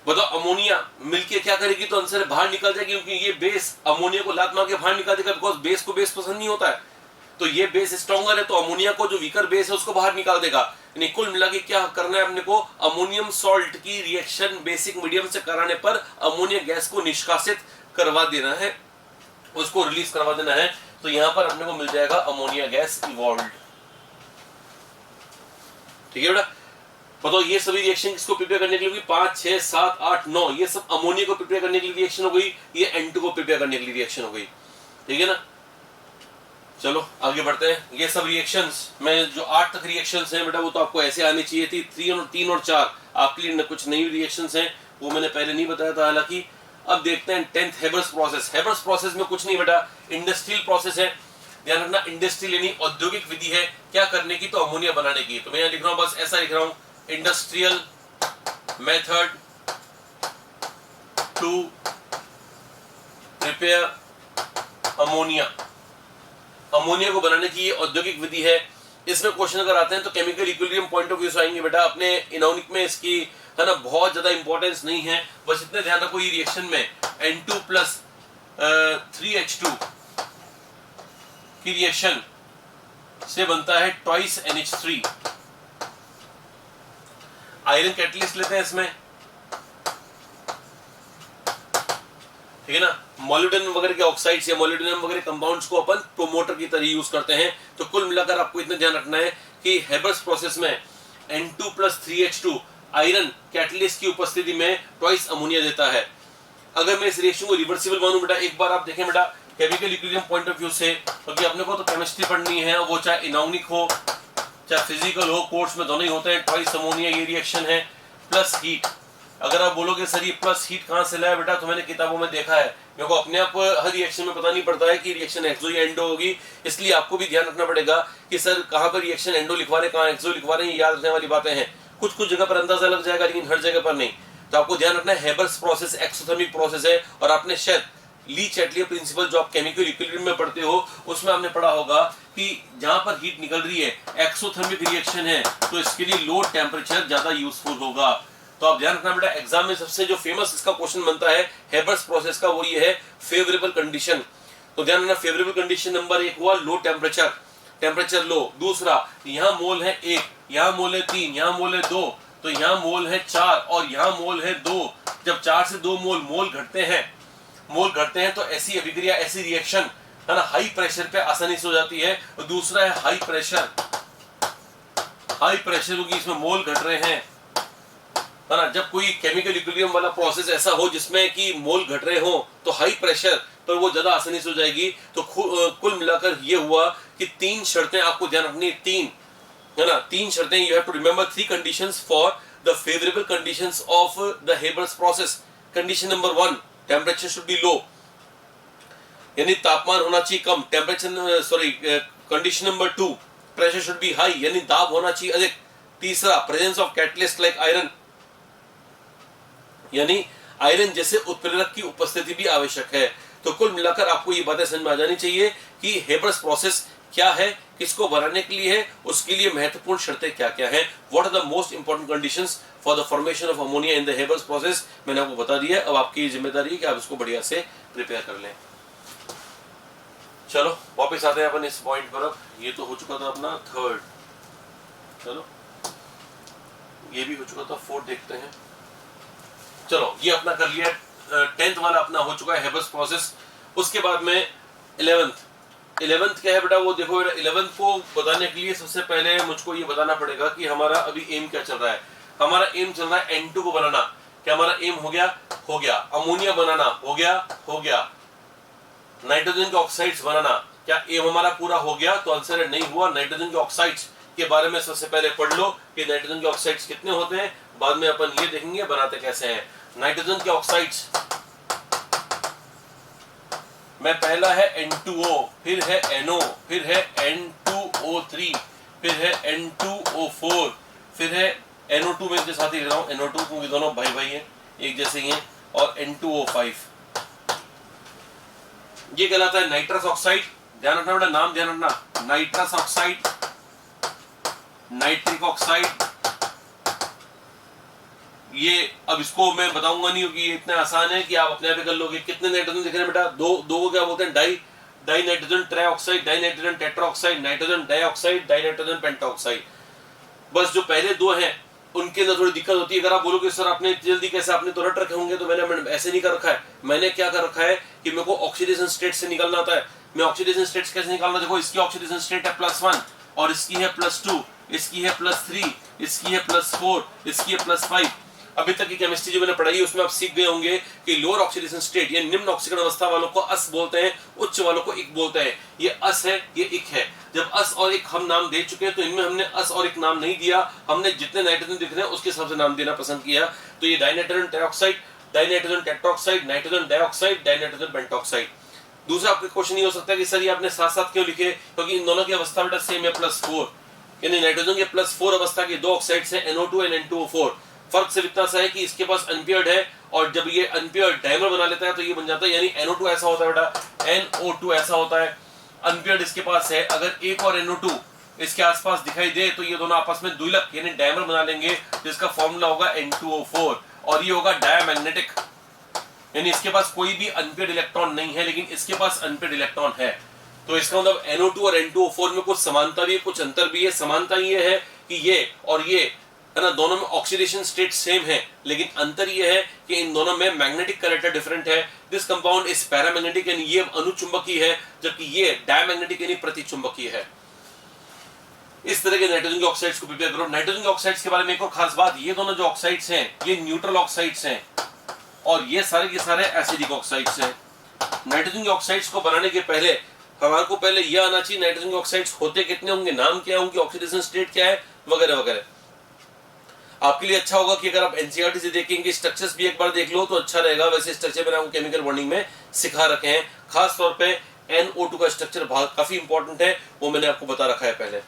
बताओ अमोनिया मिलके क्या करेगी, तो आंसर बाहर निकल जाएगी, क्योंकि ये बेस अमोनिया को लात मार के बाहर निकाल देगा, बिकॉज बेस को बेस पसंद नहीं होता है, तो ये बेस स्ट्रॉन्गर है तो अमोनिया को जो वीकर बेस है उसको बाहर निकाल देगा। यानी कुल मिला के क्या करना है अपने को, अमोनियम सॉल्ट की रिएक्शन बेसिक मीडियम से कराने पर अमोनिया गैस को निष्कासित करवा देना है, उसको रिलीज करवा देना है, तो यहां पर अपने को मिल जाएगा अमोनिया गैस इवॉल्व्ड। ठीक है बेटा, बताओ ये सभी रिएक्शन किसको प्रिपेयर करने के लिए, 5, 6, 7, 8, 9 ये सब अमोनिया को प्रिपेयर करने के लिए रिएक्शन हो गई, ये N2 को प्रिपेयर करने के लिए रिएक्शन हो गई। ठीक है ना, चलो आगे बढ़ते हैं। ये सब रिएक्शंस में जो 8 तक रिएक्शंस हैं बेटा वो तो आपको ऐसे आनी चाहिए थी, 3 और 4 आपके लिए कुछ नई रिएक्शंस हैं, वो मैंने पहले नहीं बताया था हालांकि। अब देखते हैं 10th Haber's process. Haber's process में कुछ नहीं बेटा, इंडस्ट्रियल प्रोसेस है, ध्यान रखना, इंडस्ट्रियल यानी औद्योगिक विधि है क्या करने की, तो अमोनिया बनाने की। तो मैं यहाँ लिख रहा हूँ, बस ऐसा लिख रहा हूँ, industrial method to prepare ammonia. Ammonia को बनाने की ये औद्योगिक विधि है। इसमें क्वेश्चन अगर आते हैं तो chemical equilibrium point of view से आएंगे बेटा, अपने इनॉर्गेनिक में इसकी है ना बहुत ज्यादा इंपॉर्टेंस नहीं है, बस इतने ध्यान रखो ये रिएक्शन में N2 प्लस 3H2 की रिएक्शन से बनता है ट्वाइस NH3। आयरन कैटलिस्ट लेते हैं इसमें, ठीक है ना, मोलिब्डेनम वगैरह के ऑक्साइड्स या मोलिब्डेनम वगैरह कंपाउंड्स को अपन प्रोमोटर की तरह यूज करते हैं। तो कुल मिलाकर आपको इतना ध्यान रखना है कि हेबर्स प्रोसेस में N2 plus 3H2 iron catalyst की उपस्थिति में ट्वाइस अमोनिया देता है। अगर मैं इस रिएक्शन को रिवर्सिबल मानूं बेटा, एक बार आप देखें बेटा chemical equilibrium point of view से, क्योंकि अपने को तो केमिस्ट्री पढ़नी है, वो चाहे इनॉर्गेनिक हो चाहे फिजिकल हो, कोर्स में दोनों ही होते हैं। ट्वाइस अमोनिया ये रिएक्शन है, प्लस हीट। अगर आप बोलोगे सर ये प्लस हीट कहां से लाया बेटा, तो मैंने किताबों में देखा है, मेरे को अपने आप हर रिएक्शन में पता नहीं पड़ता है कि रिएक्शन एक्सो या एंडो होगी, इसलिए आपको भी ध्यान रखना पड़ेगा कि सर कहां पर रिएक्शन एंडो लिखवा रहे, कहां एक्सो लिखवा रहे हैं, याद रखने वाली बातें हैं। कुछ कुछ जगह पर अंदाजा लग जाएगा लेकिन हर जगह पर नहीं, तो आपको ध्यान रखना है हेबर्स प्रोसेस एक्सोथर्मिक प्रोसेस है। और आपने शायद ली चैटलियर प्रिंसिपल जो आप केमिकल इक्विलिब्रियम में पढ़ते हो उसमें आपने पढ़ा होगा कि जहां पर हीट निकल रही है एक्सोथर्मिक रिएक्शन है, तो इसके लिए लो टेम्परेचर ज्यादा यूजफुल होगा। तो आप ध्यान रखना बेटा, एग्जाम में सबसे जो फेमस इसका क्वेश्चन बनता है हेबर्स प्रोसेस का, वो ये है फेवरेबल कंडीशन। तो ध्यान रखना, फेवरेबल कंडीशन नंबर 1 हुआ लो टेम्परेचर, टेम्परेचर लो। दूसरा, यहाँ मोल है 1, यहाँ मोल है 3, यहाँ मोल है 2, तो यहाँ मोल है 4 और यहाँ मोल है 2। जब 4 से 2 मोल घटते हैं तो ऐसी अभिक्रिया, ऐसी रिएक्शन है ना हाई प्रेशर पे आसानी से हो जाती है। और दूसरा है हाई प्रेशर क्योंकि इसमें मोल घट रहे हैं, है ना। जब कोई केमिकल इक्विलिब्रियम वाला प्रोसेस ऐसा हो जिसमें कि मोल घट रहे हो तो हाई प्रेशर पर वो ज्यादा आसानी से हो जाएगी। तो कुल मिलाकर ये हुआ कि 3 शर्तें आपको ध्यान रखनी, 3 है ना, 3 शर्तें। You have to remember 3 conditions for the favourable conditions of the Haber's process. Condition number 1, temperature should be low, यानी तापमान होना चाहिए कम। Condition number 2, pressure should be high, यानी दाब होना चाहिए अधिक। तीसरा, presence of catalyst like iron, यानी आयरन जैसे उत्प्रेरक की उपस्थिति भी आवश्यक है। तो कुल मिलाकर आपको ये बातें समझ में आ जानी चाहिए कि हेबर्स प्रोसेस क्या है, किसको बनाने के लिए है, उसके लिए महत्वपूर्ण शर्तें क्या क्या हैं, what are the most important conditions for the formation of ammonia in the Haber's process. मैंने आपको बता दिया, अब आपकी जिम्मेदारी है कि आप इसको बढ़िया से प्रिपेयर कर लें। चलो वापस आते हैं अपन इस पॉइंट पर। अब ये तो हो चुका था अपना 3rd, चलो ये भी हो चुका था 4th, देखते हैं। चलो ये अपना कर लिया 10th वाला अपना हो चुका है हेबस प्रोसेस। उसके बाद में 11th क्या है बेटा, वो देखो बेटा 11th को बताने के लिए सबसे पहले मुझको ये बताना पड़ेगा कि हमारा अभी एम क्या चल रहा है। हमारा एम चल रहा है N2 को बनाना। क्या हमारा एम हो गया? हो गया। अमोनिया बनाना हो गया? हो गया। नाइट्रोजन के ऑक्साइड्स बनाना, क्या एम हमारा पूरा हो गया? तो आंसर है नहीं हुआ। नाइट्रोजन के ऑक्साइड्स के बारे में सबसे पहले पढ़ लो कि नाइट्रोजन के ऑक्साइड्स कितने होते हैं, बाद में अपन ये देखेंगे बनाते कैसे हैं। नाइट्रोजन के ऑक्साइड्स में पहला है N2O, फिर है NO, फिर है N2O3, फिर है N2O4, फिर है NO2 में इनके साथ ही लिख रहा हूं NO2 क्योंकि दोनों भाई भाई हैं, एक जैसे ही हैं, और N2O5। ये कहलाता है नाइट्रस ऑक्साइड। ध्यान रखना बेटा, नाम ध्यान रखना, नाइट्रस ऑक्साइड, नाइट्रिक ऑक्साइड। ये अब इसको मैं बताऊंगा नहीं क्योंकि ये इतना आसान है कि आप अपने आप ही कर लोगे। कितने नाइट्रोजन दिख रहे हैं बेटा? दो को क्या बोलते हैं? Die nitrogen trioxide, die nitrogen tetroxide, nitrogen dioxide, die nitrogen pentoxide. बस जो पहले दो हैं उनके अंदर थोड़ी दिक्कत होती है। अगर आप बोलोगे सर आपने जल्दी कैसे, आपने तो रट रखे होंगे, तो मैंने ऐसे नहीं कर रखा है। मैंने क्या कर रखा है कि मेरे को ऑक्सीडेशन स्टेट से निकलना आता है। मैं ऑक्सीडेशन स्टेट कैसे निकालना, देखो इसकी ऑक्सीडेशन स्टेट है +1 और इसकी है +2, इसकी है +3, इसकी है +4, इसकी है +5। अभी तक की केमिस्ट्री जो मैंने पढ़ाई उसमें आप सीख गए होंगे कि लोअर ऑक्सीडेशन स्टेट या निम्न ऑक्सीकरण अवस्था वालों को अस बोलते हैं, उच्च वालों को इक बोलते हैं। ये अस है, ये इक है। जब अस और इक हम नाम दे चुके हैं तो इनमें हमने अस और इक नाम नहीं दिया, हमने जितने नाइट्रोजन दिख रहे हैं उसके हिसाब से नाम देना पसंद किया। तो ये dinitrogen trioxide, dinitrogen tetroxide, nitrogen dioxide, dinitrogen pentoxide. दूसरा आपका क्वेश्चन ये हो सकता है कि सर ये आपने साथ साथ क्यों लिखे, क्योंकि इन दोनों की अवस्था बेटा सेम है, +4। यानी नाइट्रोजन के +4 अवस्था के दो ऑक्साइड्स हैं, NO2 और N2O4। फर्क सिर्फ इतना सा है कि इसके पास अनपेयर्ड है और जब ये अनपेयर्ड डाइमर बना लेता है तो ये बन जाता है, यानी NO2 ऐसा होता है बेटा, NO2 ऐसा होता है। अनपेयर्ड इसके पास है, अगर एक और NO2 इसके आसपास दिखाई दे तो ये दोनों आपस में द्विलक यानी डाइमर बना लेंगे, जिसका फॉर्मूला होगा N2O4 और ये होगा डायमैग्नेटिक। यानी इसके पास कोई भी अनपेयर्ड इलेक्ट्रॉन नहीं है लेकिन इसके पास अनपेयर्ड इलेक्ट्रॉन है। तो इसका मतलब NO2 और N2O4 में कुछ समानता भी है, कुछ अंतर भी है। समानता ये है कि ये और ये है ना, दोनों में ऑक्सीडेशन स्टेट सेम है, लेकिन अंतर ये है कि इन दोनों में मैग्नेटिक कैरेक्टर डिफरेंट है। दिस कंपाउंड इज पैरामैग्नेटिक यानी ये अनुचुंबकीय है, जबकि ये डायमैग्नेटिक यानी प्रतिचुंबकीय है। इस तरह के नाइट्रोजन के ऑक्साइड्स को प्रिपेयर करो। नाइट्रोजन के ऑक्साइड्स के बारे में एक और खास बात, ये दोनों जो ऑक्साइड्स हैं ये न्यूट्रल ऑक्साइड्स हैं और ये सारे के सारे एसिडिक ऑक्साइड्स हैं। नाइट्रोजन के ऑक्साइड्स को बनाने के पहले हमारे को पहले यह आना चाहिए नाइट्रोजन के ऑक्साइड्स होते कितने होंगे, नाम क्या है, उनकी ऑक्सीडेशन स्टेट क्या है, वगैरह वगैरह। आपके लिए अच्छा होगा कि अगर आप एनसीईआरटी से देखेंगे, स्ट्रक्चर्स भी एक बार देख लो तो अच्छा रहेगा। वैसे स्ट्रक्चर मैंने आपको केमिकल बॉन्डिंग में सिखा रखे हैं, खास तौर पे NO2 का स्ट्रक्चर काफी इंपॉर्टेंट है, वो मैंने आपको बता रखा है पहले।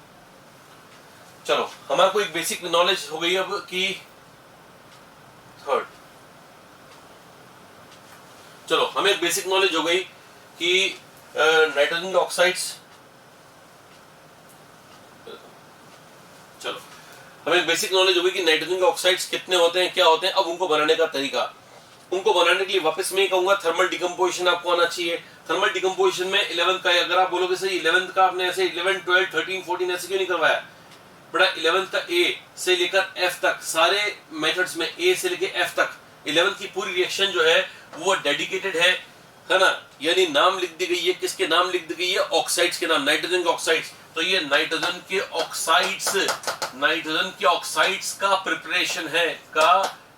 चलो हमारे को एक बेसिक नॉलेज हो गई अब कि थर्ड, चलो हमें एक बेसिक नॉलेज हो गई कि नाइट्रोजन के ऑक्साइड्स, चलो हमें बेसिक नॉलेज होगी कि नाइट्रोजन के ऑक्साइड्स कितने होते हैं, क्या होते हैं। अब उनको बनाने का तरीका, उनको बनाने के लिए वापस मैं कहूंगा थर्मल डिकम्पोजिशन आपको आना चाहिए। थर्मल डिकम्पोजिशन में 11th का, अगर आप बोलोगे सर 11th का आपने ऐसे 11, 12, 13, 14 ऐसे क्यों नहीं करवाया बेटा, 11th का A से लेकर F तक सारे मेथड्स में A से लेकर F तक 11th की पूरी रिएक्शन जो है वो डेडिकेटेड है ना, यानी नाम लिख दी गई है, किसके नाम लिख दी गई है, ऑक्साइड्स के नाम, नाइट्रोजन के ऑक्साइड्स। तो ये नाइट्रोजन के ऑक्साइड्स, नाइट्रोजन के ऑक्साइड्स का प्रिपरेशन है, का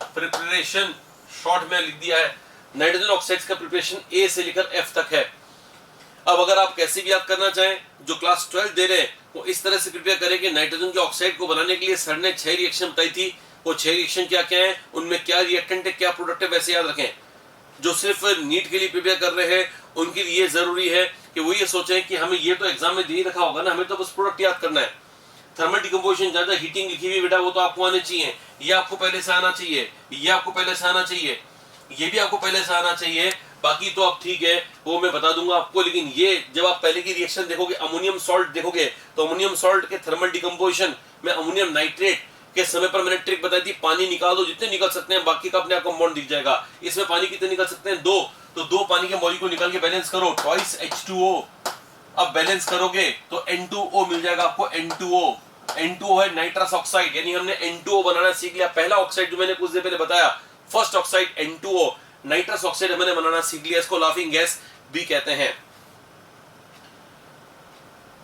प्रिपरेशन शॉर्ट में लिख दिया है। नाइट्रोजन ऑक्साइड्स का प्रिपरेशन A से लेकर F तक है। अब अगर आप कैसे भी याद करना चाहें, जो क्लास 12 दे रहे हैं वो इस तरह से प्रिपेयर करें कि नाइट्रोजन के ऑक्साइड को बनाने के लिए सर ने 6 रिएक्शन बताई थी। वो 6 रिएक्शन क्या क्या है, उनमें क्या रिएक्टेंट है, क्या प्रोडक्ट है, वैसे याद रखें। जो सिर्फ नीट के लिए प्रिपेयर कर रहे हैं उनके लिए जरूरी है कि वो ये सोचें कि हमें ये तो एग्जाम में दे ही रखा होगा ना, हमें तो बस प्रोडक्ट याद करना है। थर्मल डिकम्पोजिशन ज्यादा हीटिंग लिखी हुई बेटा वो तो आपको आने चाहिए, ये आपको पहले से आना चाहिए, ये आपको पहले से आना चाहिए, ये भी आपको पहले से आना चाहिए। बाकी तो अब ठीक है वो मैं बता दूंगा आपको, लेकिन ये जब आप पहले की रिएक्शन देखोगे, अमोनियम सॉल्ट देखोगे तो अमोनियम सॉल्ट के थर्मल डिकम्पोजिशन में अमोनियम नाइट्रेट के समय पर मैंने ट्रिक बताई थी, पानी निकाल दो जितने निकल सकते हैं, बाकी का अपने आप कंपाउंड दिख जाएगा। इसमें पानी कितने निकल सकते हैं, 2, तो 2 पानी के मॉलिक्यूल निकाल के बैलेंस करो, ट्वाइस H2O। अब बैलेंस करोगे तो N2O मिल जाएगा आपको, N2O है नाइट्रस ऑक्साइड, यानी हमने N2O बनाना सीख लिया। पहला ऑक्साइड जो मैंने कुछ देर पहले बताया, first oxide N2O, nitrous oxide हमने बनाना सीख लिया, इसको लाफिंग गैस भी कहते हैं।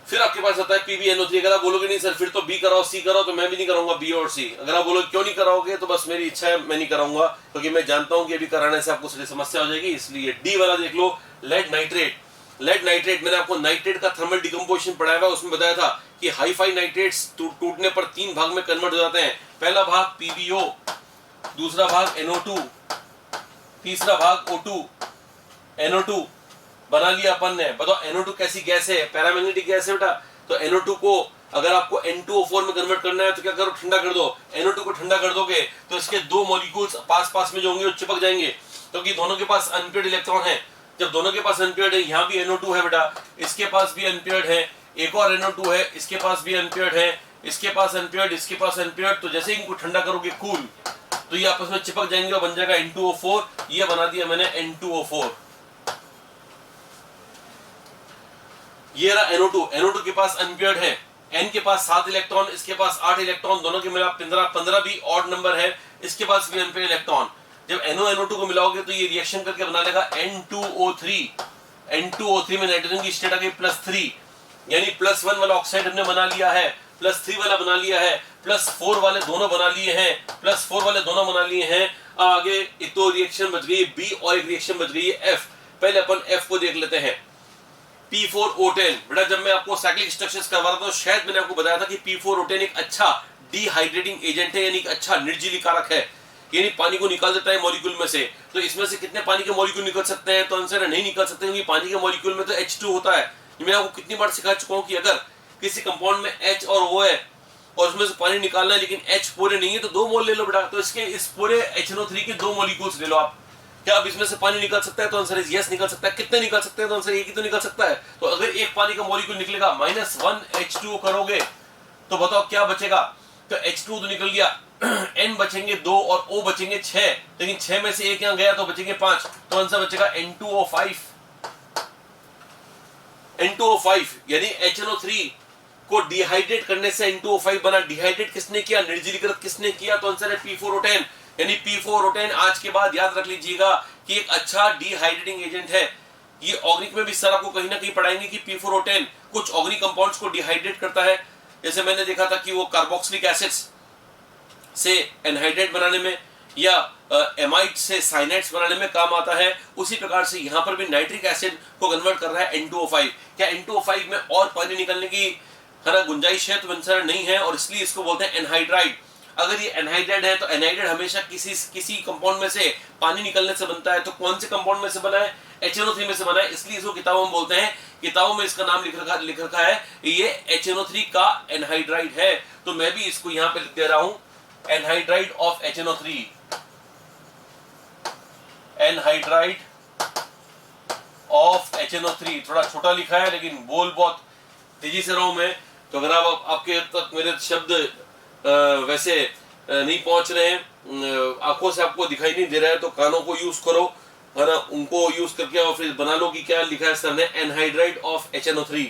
फिर आपके पास आता है PbNO3। अगर आप बोलोगे नहीं सर फिर तो बी कराओ सी कराओ, तो मैं भी नहीं कराऊंगा बी और सी। अगर आप बोलोगे क्यों नहीं कराओगे, तो बस मेरी इच्छा है, मैं नहीं कराऊंगा, क्योंकि मैं जानता हूं कि अभी कराने से आपको समस्या हो जाएगी। इसलिए डी वाला देख लो, लेड नाइट्रेट। लेड नाइट्रेट मैंने आपको नाइट्रेट का थर्मल डिकम्पोजिशन पढ़ाया हुआ, उसमें बताया था कि हाईफाई नाइट्रेट्स टूटने पर 3 भाग में कन्वर्ट हो जाते हैं। पहला भाग PbO, दूसरा भाग NO2, तीसरा भाग O2 NO2 बना लिया अपन ने। बताओ NO2 कैसी गैस है? पैरामैग्नेटिक गैस है बेटा। तो NO2 को अगर आपको N2O4 में कन्वर्ट करना है तो क्या करो, ठंडा कर दो। NO2 को ठंडा कर दोगे तो इसके 2 मॉलिक्यूल्स पास में जो होंगे वो चिपक जाएंगे, क्योंकि दोनों के पास अनपेयर्ड इलेक्ट्रॉन है। जब दोनों के पास अनपेयर्ड है, यहाँ भी NO2 है बेटा, इसके पास भी अनपेयर्ड है, एक और NO2 है, इसके पास भी अनपेयर्ड है, इसके पास अनपेयर्ड, इसके पास अनपेयर्ड। तो जैसे इनको ठंडा करोगे कूल, तो ये आपस में चिपक जाएंगे और बन जाएगा N2O4। ये बना दिया मैंने N2O4। ये रहा NO2 के पास अनपेयर्ड है, N के पास 7 इलेक्ट्रॉन, इसके पास 8 इलेक्ट्रॉन, दोनों के मिला 15 भी ऑड नंबर है, इसके पास भी अनपेयर्ड इलेक्ट्रॉन। जब NO2 को मिलाओगे तो ये रिएक्शन करके बना लेगा N2O3। N2O3 में नाइट्रोजन की स्टेट आ गई +3, यानी +1 वाला ऑक्साइड हमने बना लिया है, +3 वाला बना लिया है, +4 वाले दोनों बना लिए हैं, +4 वाले दोनों बना लिए हैं। आगे एक तो रिएक्शन बच गई B और एक रिएक्शन बच गई है F। पहले अपन F को देख लेते हैं। P4O10। बेटा जब मैं आपको साइक्लिक स्ट्रक्चर्स करवा रहा था तो शायद मैंने आपको बताया था कि P4O10 एक अच्छा डिहाइड्रेटिंग एजेंट है, यानी एक अच्छा निर्जलीय कारक है, यानी पानी को निकाल देता है मॉलिक्यूल में से। तो इसमें से कितने पानी के मॉलिक्यूल निकल सकते हैं? तो आंसर है नहीं निकल सकते, क्योंकि पानी के मॉलिक्यूल में तो H2 होता है। मैं आपको कितनी बार सिखा चुका हूं कि अगर किसी कंपाउंड में H और O है और उसमें से पानी निकालना है, लेकिन H पूरे नहीं है, तो 2 मोल ले लो बेटा। तो इसके इस पूरे HNO3 के 2 मॉलिक्यूल्स ले लो आप। क्या अब इसमें से पानी निकल सकता है? तो आंसर इज यस, निकल सकता है। कितने निकल सकते हैं? तो आंसर एक ही तो निकल सकता है। तो अगर एक पानी का मॉलिक्यूल निकलेगा, -1 H2O करोगे तो बताओ क्या बचेगा? तो H2O तो निकल गया, N बचेंगे 2 और O बचेंगे 6, लेकिन 6 में से एक यहाँ गया तो बचेंगे 5। तो आंसर बचेगा N2O5। N2O5 यानी HNO3 को डिहाइड्रेट करने से N2O5 बना। डिहाइड्रेट किसने किया? निर्जलीकृत किसने किया? तो आंसर है P4O10। यानी P4O10 आज के बाद याद रख लीजिएगा कि एक अच्छा डिहाइड्रेटिंग एजेंट है। ये ऑर्गेनिक में भी सर आपको कहीं ना कहीं पढ़ाएंगे कि P4O10 कुछ ऑर्गेनिक कंपाउंड्स को डिहाइड्रेट करता है। जैसे मैंने देखा था कि वो कार्बोक्सिलिक एसिड्स से एनहाइड्रेट बनाने में या एमाइड से साइनाइड्स बनाने में काम आता है। उसी प्रकार से यहाँ पर भी नाइट्रिक एसिड को कन्वर्ट कर रहा है N2O5। क्या N2O5 में और पानी निकलने की है ना गुंजाइश है? तो आंसर नहीं है, और इसलिए इसको बोलते हैं एनहाइड्राइड। अगर ये एनहाइड्राइड है तो एनहाइड्राइड हमेशा किसी कंपाउंड में से पानी निकलने से बनता है। तो कौन से कंपाउंड में से बना है? HNO3 में से बना है, इसलिए इसको किताबों में बोलते हैं, किताबों में इसका नाम लिख रखा है, ये HNO3 का एनहाइड्राइड है। तो मैं भी इसको यहाँ पे लिख दे रहा हूं, anhydride of HNO3। Anhydride of HNO3 थोड़ा छोटा लिखा है, लेकिन बोल बहुत तेजी से रहा हूं मैं। तो अगर आप आपके तक मेरे शब्द वैसे नहीं पहुंच रहे हैं, आंखों से आपको दिखाई नहीं दे रहा है, तो कानों को यूज करो, है ना, उनको यूज करके और फिर बना लो कि क्या लिखा है सर ने, एनहाइड्राइड ऑफ HNO3।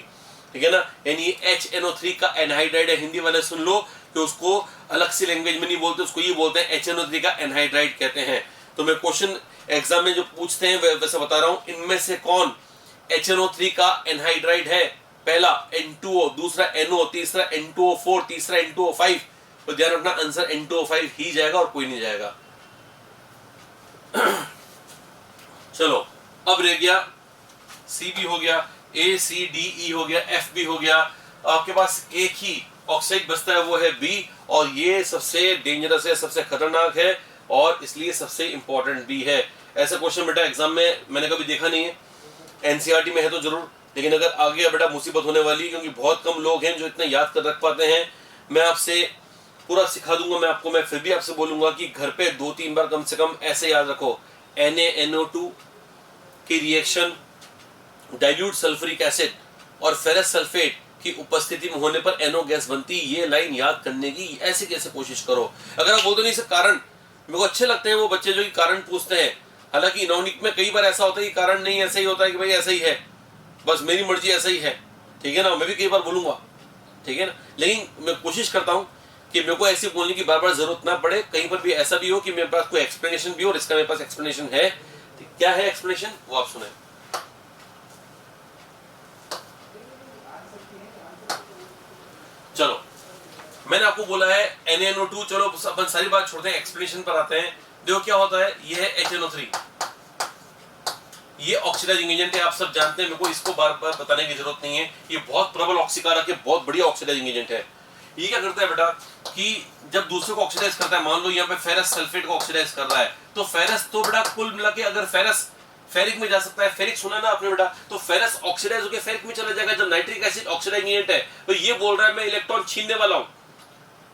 ठीक है ना, यानी HNO3 का एनहाइड्राइड है। हिंदी वाले सुन लो कि उसको अलग सी लैंग्वेज में नहीं बोलते, उसको ये बोलते हैं HNO3 का एनहाइड्राइड कहते हैं। तो मैं क्वेश्चन एग्जाम में जो पूछते हैं वैसे बता रहा हूं, इनमें से कौन HNO3 का एनहाइड्राइड है? पहला N2O, दूसरा NO, तीसरा N2O4, तीसरा N2O5। तो ध्यान रखना आंसर N2O5 ही जाएगा और कोई नहीं जाएगा। चलो अब रह गया C भी हो गया, A C D E हो गया, F भी हो गया। आपके पास एक ही ऑक्साइड बचता है, वो है B, और ये सबसे डेंजरस है, सबसे खतरनाक है, और इसलिए सबसे इंपॉर्टेंट भी है। ऐसा क्वेश्चन बेटा एग्जाम में मैंने कभी देखा नहीं है, NCERT में है तो जरूर, लेकिन अगर आगे बेटा मुसीबत होने वाली है, क्योंकि बहुत कम लोग हैं जो इतना याद कर रख पाते हैं। मैं आपसे पूरा सिखा दूंगा मैं आपको। मैं फिर भी आपसे बोलूंगा कि घर पे 2-3 बार कम से कम ऐसे याद रखो, NaNO2 की रिएक्शन डाइल्यूट सल्फ्यूरिक एसिड और फेरस सल्फेट की उपस्थिति में होने पर NO गैस बनती। ये लाइन याद करने की ऐसे कैसे कोशिश करो। अगर आप बोलते नहीं सर कारण, मेरे को अच्छे लगते हैं वो बच्चे जो कि कारण पूछते हैं, हालांकि इनॉर्गेनिक में कई बार ऐसा होता है कि कारण नहीं, ऐसा ही होता है कि भाई ऐसा ही है, बस मेरी मर्जी ऐसा ही है। ठीक है ना, मैं भी कई बार बोलूंगा, ठीक है ना, लेकिन मैं कोशिश करता हूं कि मेरे को ऐसे बोलने की बार बार जरूरत ना पड़े। कहीं पर भी ऐसा भी हो कि मेरे पास कोई एक्सप्लेनेशन भी हो, और इसका मेरे पास एक्सप्लेनेशन है, क्या है एक्सप्लेनेशन वो आप सुने। चलो मैंने आपको बोला है NaNO2, चलो अपन सारी बात छोड़ते हैं, एक्सप्लेनेशन पर आते हैं। देखो क्या होता है, ये है HNO3, ये ऑक्सीडाइजिंग एजेंट है, आप सब जानते हैं, मेरे को इसको बार बार बताने की जरूरत नहीं है। ये बहुत प्रबल ऑक्सीकारक है, बहुत बढ़िया ऑक्सीडाइजिंग एजेंट है। ये क्या करता है बेटा कि जब दूसरे को ऑक्सीडाइज करता है, मान लो यहाँ पे फेरस सल्फेट को ऑक्सीडाइज कर रहा है, तो फेरस तो बेटा कुल मिला के अगर फेरस फेरिक में जा सकता है, फेरिक सुना ना आपने बेटा, तो फेरस ऑक्सीडाइज होकर फेरिक में चला जाएगा। जब नाइट्रिक एसिड ऑक्सीडाइजिंग एजेंट है, तो ये बोल रहा है मैं इलेक्ट्रॉन छीनने वाला हूं,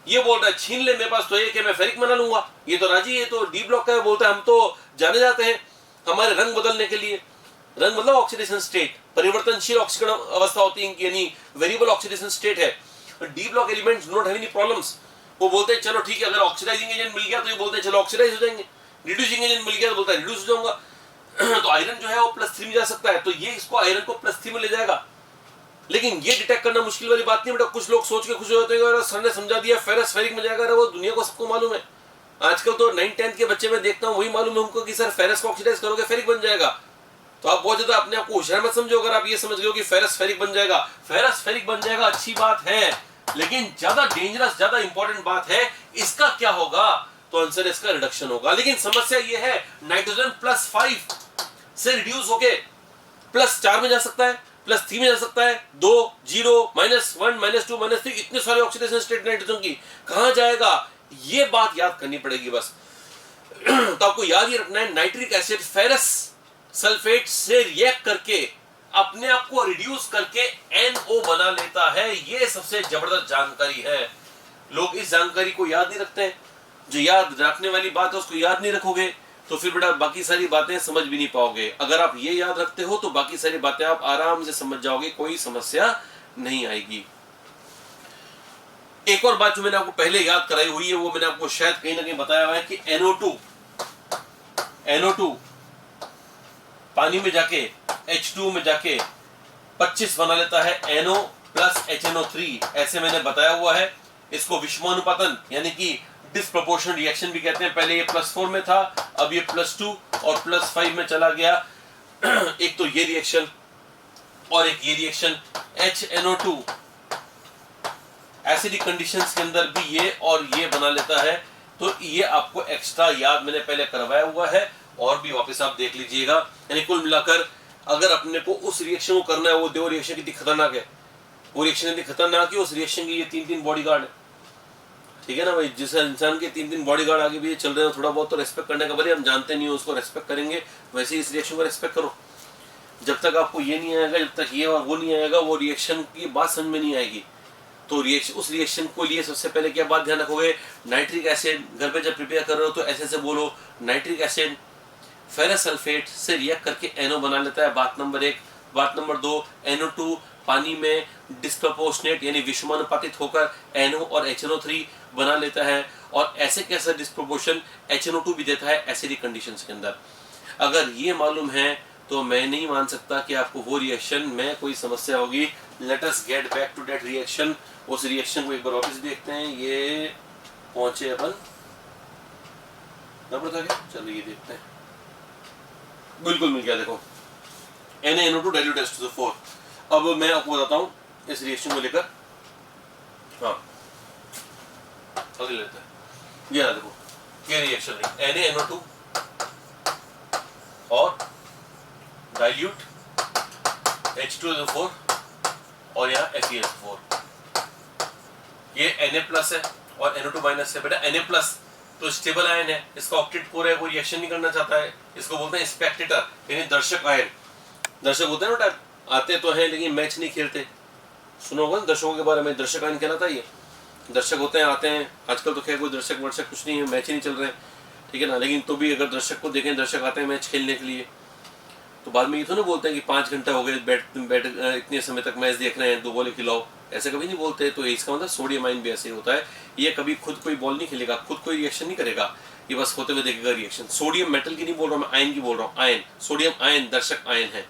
ये बोल रहा है छीन ले मेरे पास तो ये कि मैं फेरिक बना लूंगा, ये तो राजी, ये तो डी ब्लॉक का बोलता है, हम तो जाने जाते हैं हमारे रंग बदलने के लिए। रंग मतलब ऑक्सीडेशन स्टेट, परिवर्तनशील ऑक्सीकरण अवस्था होती है, यानी वेरिएबल ऑक्सीडेशन स्टेट है। D block elements don't have any problems, वो बोलते हैं चलो ठीक है, अगर ऑक्सीडाइजिंग एजेंट मिल गया तो ये बोलते हैं चलो ऑक्सीडाइज हो जाएंगे, रिड्यूसिंग एजेंट मिल गया तो बोलता है रिड्यूस हो जाऊंगा। तो आयरन जो है वो +3 में जा सकता है, तो ये इसको आयरन को +3 में ले जाएगा। लेकिन ये डिटेक्ट करना मुश्किल वाली बात नहीं बेटा, कुछ लोग सोच के खुश हो जाते हैं सर ने समझा दिया फेरस फेरिक में जाएगा, वो दुनिया को सबको मालूम है। आजकल तो 9th-10th के बच्चे में देखता हूँ वही मालूम है उनको कि सर फेरस को ऑक्सीडाइज करोगे फेरिक बन जाएगा। तो आप बहुत ज्यादा अपने आप को होशियार मत समझो, अगर आप ये समझ गए हो कि फेरस फेरिक बन जाएगा। फेरस फेरिक बन जाएगा अच्छी बात है, लेकिन ज्यादा डेंजरस ज्यादा इंपॉर्टेंट बात है इसका क्या होगा, तो आंसर इसका रिडक्शन होगा। लेकिन समस्या ये है नाइट्रोजन +5 से रिड्यूस होके +4 में जा सकता है, +3 में जा सकता है, 2, 0, -1, -2, -3, इतने सारे ऑक्सीडेशन स्टेट नाइट्रोजन की कहां जाएगा, ये बात याद करनी पड़ेगी बस। तो आपको याद ही रखना है नाइट्रिक एसिड फेरस सल्फेट से रिएक्ट करके अपने आप को रिड्यूस करके NO बना लेता है। ये सबसे जबरदस्त जानकारी है, लोग इस जानकारी को याद नहीं रखते हैं। जो याद रखने वाली बात है उसको याद नहीं रखोगे तो फिर बेटा बाकी सारी बातें समझ भी नहीं पाओगे। अगर आप ये याद रखते हो तो बाकी सारी बातें आप आराम से समझ जाओगे, कोई समस्या नहीं आएगी। एक और बात जो मैंने आपको पहले याद कराई हुई है, वो मैंने आपको शायद कहीं ना कहीं बताया हुआ है कि NO2 पानी में जाके H2 में जाके 25 बना लेता है, NO + HNO3, ऐसे मैंने बताया हुआ है। इसको विषमानुपातन यानी कि डिस्प्रोपोर्शनल रिएक्शन भी कहते हैं। पहले ये +4 में था, अब ये +2 और +5 में चला गया। एक तो ये रिएक्शन और एक ये रिएक्शन HNO2 एसिडिक कंडीशंस के अंदर भी ये और ये बना लेता है। तो ये आपको एक्स्ट्रा याद मैंने पहले करवाया हुआ है और भी वापस आप देख लीजिएगा। यानी कुल मिलाकर अगर अपने को उस रिएक्शन को करना है, वो दो रिएक्शन कितनी खतरनाक है, वो रिएक्शन इतनी खतरनाक है, उस रिएक्शन की ये 3-3 बॉडीगार्ड है, ठीक है ना भाई। जिस इंसान के 3-3 बॉडीगार्ड आगे भी चल रहे हो, थोड़ा बहुत तो रेस्पेक्ट करने का, भले हम जानते नहीं हो उसको रेस्पेक्ट करेंगे, वैसे इस रिएक्शन को रेस्पेक्ट करो। जब तक आपको ये नहीं आएगा, जब तक ये और वो नहीं आएगा, वो रिएक्शन की बात समझ में नहीं आएगी। तो रिएक्शन, उस रिएक्शन को लिए सबसे पहले क्या बात ध्यान रखोगे, नाइट्रिक एसिड घर पे जब प्रिपेयर कर रहे हो तो ऐसे बोलो नाइट्रिक एसिड फेरस सल्फेट से रिएक्ट करके NO बना लेता है, बात नंबर 1। बात नंबर 2, NO2 पानी में डिस्प्रोपोर्शनेट यानी विषमानुपातित होकर NO और HNO3 बना लेता है, और ऐसे कैसा डिस्प्रोपोर्शन HNO2 भी देता है एसिडिक कंडीशंस के अंदर। अगर ये मालूम है तो मैं नहीं मान सकता कि आपको वो रिएक्शन में कोई समस्या होगी। Let us get back to that reaction. उस रिएक्शन को एक बार वापस देखते हैं। ये पहुंचे अपन नंबर था, चलो ये देखते हैं। बिल्कुल मिल गया, देखो NaNO2 dilute H2SO4। अब मैं आपको बताता हूँ इस रिएक्शन को लेकर। हाँ अगले लेते हैं, ये ना देखो, ये रिएक्शन है NaNO2 और डाइल्यूट H2SO4 और यहाँ FeSO4। ये Na+ है और NO2- है। बेटा Na+ तो स्टेबल आयन है, इसका ऑक्टेट कोर है, वो रिएक्शन नहीं करना चाहता है, इसको बोलते हैं स्पेक्टेटर यानी दर्शक आयन। दर्शक होते हैं ना बेटा, आते तो हैं लेकिन मैच नहीं खेलते, सुना होगा ना दर्शकों के बारे में, दर्शक आयन कहलाता है। ये दर्शक होते हैं, आते हैं, आजकल तो खैर कोई दर्शक वर्शक कुछ नहीं है, मैच ही नहीं चल रहे हैं, ठीक है ना। लेकिन तो भी अगर दर्शक को देखें, दर्शक आते हैं मैच खेलने के लिए, तो बाद में ये तो ना बोलते हैं कि 5 घंटा हो गए बैठ इतने समय तक मैच देख रहे हैं, 2 बॉलें खिलाओ, ऐसा कभी नहीं बोलते। तो इसका मतलब सोडियम आयन भी ऐसे ही होता है, ये कभी खुद कोई बॉल नहीं खेलेगा, खुद कोई रिएक्शन नहीं करेगा, ये बस होते हुए देखेगा रिएक्शन। सोडियम मेटल की नहीं बोल रहा मैं, आयन की बोल रहा हूँ, आयन, सोडियम आयन दर्शक आयन है।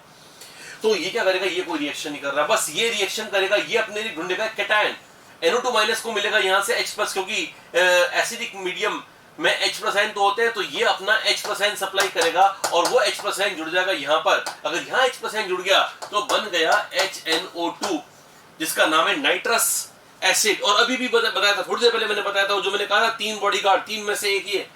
तो ये क्या करेगा, ये कोई रिएक्शन नहीं कर रहा, बस ये रिएक्शन करेगा, ये अपने ढूंढेगा कैटायन, NO2- को मिलेगा यहाँ से H+, क्योंकि एसिडिक मीडियम में H+N तो होते हैं, तो ये अपना H+N सप्लाई करेगा और वो H+N जुड़ जाएगा यहाँ पर। अगर यहाँ H+N जुड़ गया तो बन गया HNO2 जिसका नाम है नाइट्रस एसिड। और अभी भी बताया था, थोड़ी देर पहले मैंने बताया था, जो मैंने कहा था 3 बॉडीगार्ड, 3 में से एक ये।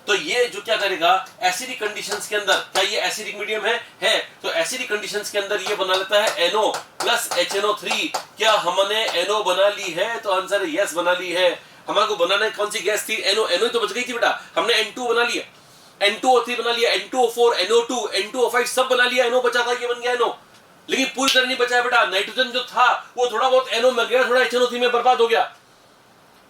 तो ये जो क्या करेगा एसिडिक कंडीशंस के अंदर, क्या ये एसिडिक मीडियम है तो एसिडिक कंडीशंस के अंदर ये बना लेता है NO प्लस HNO3। क्या हमने NO बना ली है? तो आंसर है यस, बना ली है। हमारे को बनाना कौन सी गैस थी? NO तो बच गई थी बेटा, हमने N2 बना लिया, N2O3 बना लिया, N2O4, NO2, N2O5 सब बना लिया, NO बचा था, ये बन गया NO। लेकिन पूरी तरह नहीं बचा है बेटा, नाइट्रोजन जो था वो थोड़ा बहुत NO में गया, थोड़ा HNO3 में बर्बाद हो गया।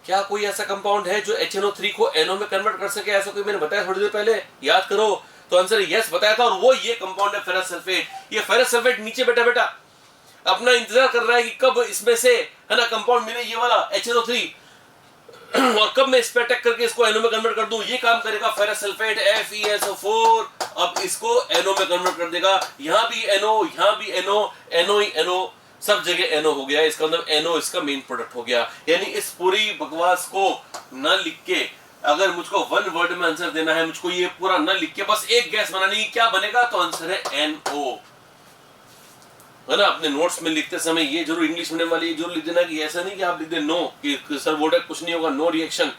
क्या कोई ऐसा कंपाउंड है जो HNO3 को NO में कन्वर्ट कर सके? ऐसा कोई मैंने बताया थोड़ी देर पहले, याद करो। तो आंसर यस बताया था, और वो ये कंपाउंड है फेरस सल्फेट। ये फेरस सल्फेट नीचे बैठा बेटा अपना इंतजार कर रहा है कि कब इसमें से है ना कंपाउंड मिले, ये वाला HNO3, और कब मैं इस पे अटैक करके इसको NO में कन्वर्ट कर दूं। ये काम करेगा फेरस सल्फेट FeSO4, अब इसको NO में कन्वर्ट कर देगा। यहां भी NO, यहां भी NO ही NO, सब जगह NO हो गया। इसका मतलब NO इसका मेन प्रोडक्ट हो गया। यानी इस पूरी बकवास को न लिख के, अगर मुझको 1 वर्ड में आंसर देना है, मुझको ये पूरा न लिख के बस एक गैस बनानी है, क्या बनेगा? तो आंसर है NO, है ना। अपने नोट्स में लिखते समय ये जरूर, इंग्लिश मीडियम वाले ये जरूर लिख देना कि ऐसा नहीं कि आप लिख दे नो कि सर बोर्ड कुछ नहीं होगा, नो रिएक्शन,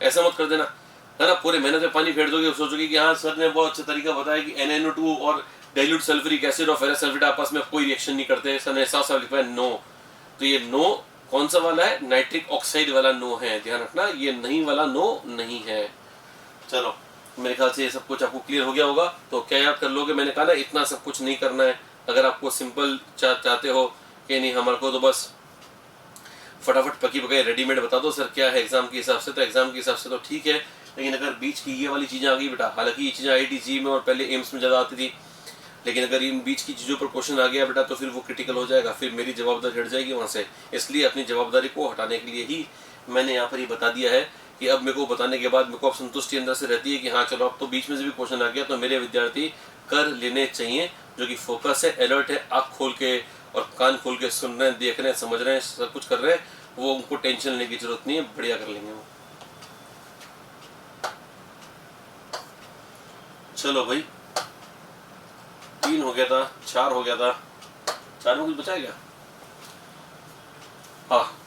ऐसा मत कर देना, है ना। पूरे मेहनत में पानी फेर दोगे, सोचोगे कि हाँ सर ने बहुत अच्छा तरीका बताया कि NaNO2 और डाइल्यूट सल्फ्यूरिक एसिड और फेरस सल्फेट आपस में कोई रिएक्शन नहीं करते, सर ने साफ साफ लिखा है नो। तो ये नो कौन सा वाला है? नाइट्रिक ऑक्साइड वाला नो है, ध्यान रखना, ये नहीं वाला नो नहीं है। चलो मेरे ख्याल से ये सब कुछ आपको क्लियर हो गया होगा। तो क्या याद कर लोगे? मैंने कहा ना इतना सब कुछ नहीं करना है। अगर आपको सिंपल चाहते हो कि नहीं हमारे को तो बस फटाफट पकी पकाई रेडीमेड बता दो सर क्या है एग्जाम के हिसाब से, तो एग्जाम के हिसाब से तो ठीक है। लेकिन अगर बीच की ये वाली चीज़ें आ गई बेटा, हालांकि ये चीज़ें IIT JEE में और पहले एम्स में ज़्यादा आती थी, लेकिन अगर इन बीच की चीज़ों पर क्वेश्चन आ गया बेटा तो फिर वो क्रिटिकल हो जाएगा, फिर मेरी जवाबदारी हट जाएगी वहाँ से। इसलिए अपनी जवाबदारी को हटाने के लिए ही मैंने यहाँ पर ही बता दिया है कि अब मेरे को बताने के बाद मेरे को अब संतुष्टि अंदर से रहती है कि हाँ चलो अब तो बीच में से भी क्वेश्चन आ गया तो मेरे विद्यार्थी कर लेने चाहिए, जो कि फोकस है, अलर्ट है, आँख खोल के और कान खोल के सुन रहे हैं, देख रहे हैं, समझ रहे हैं, सब कुछ कर रहे हैं। वो उनको टेंशन लेने की जरूरत नहीं है, बढ़िया कर लेंगे वो। चलो भाई 3 हो गया था, 4 हो गया था, 4 में कुछ बचा गया? हाँ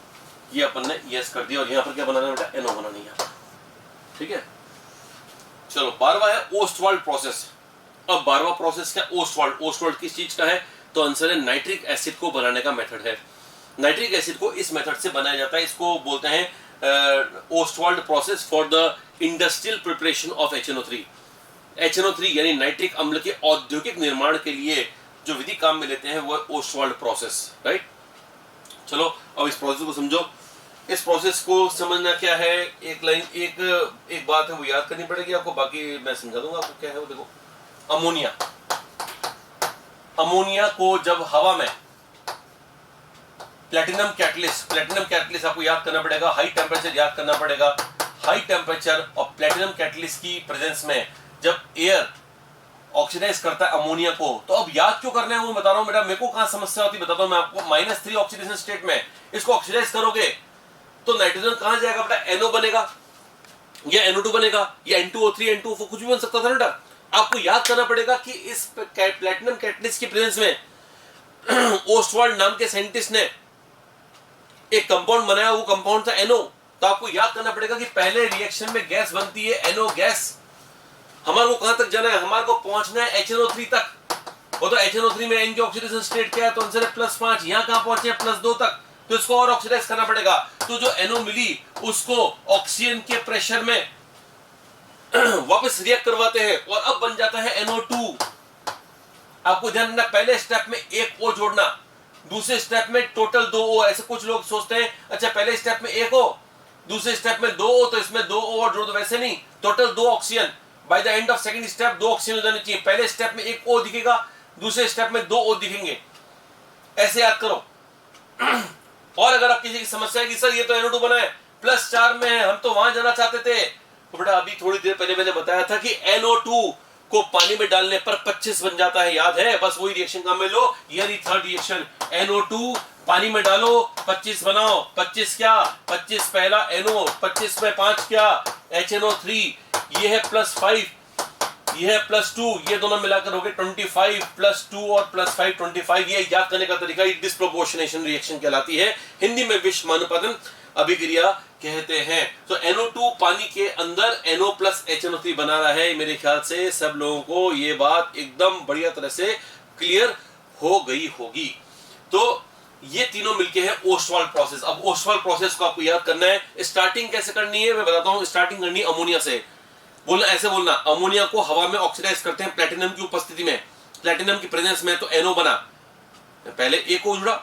ये अपन ने यस कर दिया, और यहाँ पर क्या बनाना है बेटा? NO बनानी है, ठीक है। चलो 12वां है ओस्टवाल्ड प्रोसेस। अब 12वां प्रोसेस क्या? ओस्टवाल्ड। ओस्टवाल्ड किस चीज का है? तो आंसर है नाइट्रिक एसिड को बनाने का मेथड है। नाइट्रिक एसिड को इस मेथड से बनाया जाता है, इसको बोलते हैं Ostwald process for the industrial preparation of HNO3। HNO3 यानी नाइट्रिक अम्ल के औद्योगिक निर्माण के लिए जो विधि काम में लेते हैं वो ओस्टवाल्ड प्रोसेस, राइट। चलो अब इस प्रोसेस को समझो। इस प्रोसेस को समझना क्या है, एक लाइन एक बात है वो याद करनी पड़ेगी आपको, बाकी मैं समझा दूंगा आपको क्या है वो। देखो अमोनिया, अमोनिया को जब हवा में प्लेटिनम कैटलिस्ट आपको याद करना पड़ेगा, हाई टेम्परेचर याद करना पड़ेगा। हाई टेम्परेचर और प्लेटिनम कैटलिस्ट की प्रेजेंस में जब एयर ऑक्सीडाइज करता है अमोनिया को, तो अब याद क्यों करना है वो बता रहा हूं बेटा, मेरे को कहां समस्या होती बताता हूं मैं आपको। -3 ऑक्सीडेशन स्टेट में इसको ऑक्सीडाइज करोगे तो नाइट्रोजन कहां जाएगा बेटा? NO बनेगा या NO2 बनेगा या N2O3 N2O4 कुछ भी बन सकता था बेटा। आपको याद करना पड़ेगा कि इस प्लेटिनम कैटलिस्ट की प्रेजेंस में ओस्टवाल्ड नाम के साइंटिस्ट ने एक कंपाउंड बनाया, वो कंपाउंड था NO। तो आपको याद करना पड़ेगा कि पहले रिएक्शन में गैस बनती है NO गैस, हमारे को कहां तक जाना है? हमारे को पहुंचना है HNO3 तक। वो तो HNO3 में इनके ऑक्सीडेशन स्टेट क्या है? तो आंसर है +5। यहां कहां पहुंचे हैं? +2 तक। तो इसको और ऑक्सीडाइज करना पड़ेगा। तो जो NO मिली उसको ऑक्सीजन के प्रेशर में वापस रिएक्ट करवाते हैं और अब बन जाता है NO2। आपको ध्यान रखना, पहले स्टेप में 1 O जोड़ना, दूसरे स्टेप में टोटल 2 O। ऐसे कुछ लोग सोचते हैं अच्छा पहले स्टेप में 1 O, दूसरे स्टेप में 2 O, तो इसमें 2 O और जोड़ दो। वैसे नहीं, total 2 oxygen. By the end of second step 2 oxygen हो जाने चाहिए। पहले स्टेप में 1 O दिखेगा, दूसरे स्टेप में 2 O दिखेंगे। ऐसे याद करो। और अगर आप किसी की समस्या है कि सर ये तो NO2 बना है, +4 में है, हम तो वहां जाना चाहते थे, तो बेटा अभी थोड़ी देर पहले मैंने बताया था कि NO2 को पानी में डालने पर 25 बन जाता है, याद है? बस वही रिएक्शन काम में लो, यानी थर्ड रिएक्शन। NO2 पानी में डालो, 25 बनाओ। 25 क्या? 25 पहला NO, 25 में 5 क्या? HNO3। ये है +5, ये है +2, ये दोनों मिलाकर हो गए 25 +2 और +5 25। ये याद करने का तरीका डिस्प्रोपोर्शनेशन रिएक्शन कहलाती है, हिंदी में विषमानुपातन अभिक्रिया कहते हैं। तो NO2 पानी के अंदर NO + HNO3 बना रहा है। मेरे ख्याल से सब लोगों को ये बात एकदम बढ़िया तरह से क्लियर हो गई होगी। तो ये तीनों मिलके है ओस्टवाल्ड प्रोसेस। अब ओस्टवाल्ड प्रोसेस को आपको याद करना है। स्टार्टिंग कैसे करनी है मैं बताता हूं। स्टार्टिंग करनी है अमोनिया से। बोलना ऐसे बोलना, अमोनिया को हवा में ऑक्सीडाइज करते हैं प्लेटिनम की उपस्थिति में, प्लेटिनम की प्रेजेंस में, तो NO बना, पहले A को जुड़ा,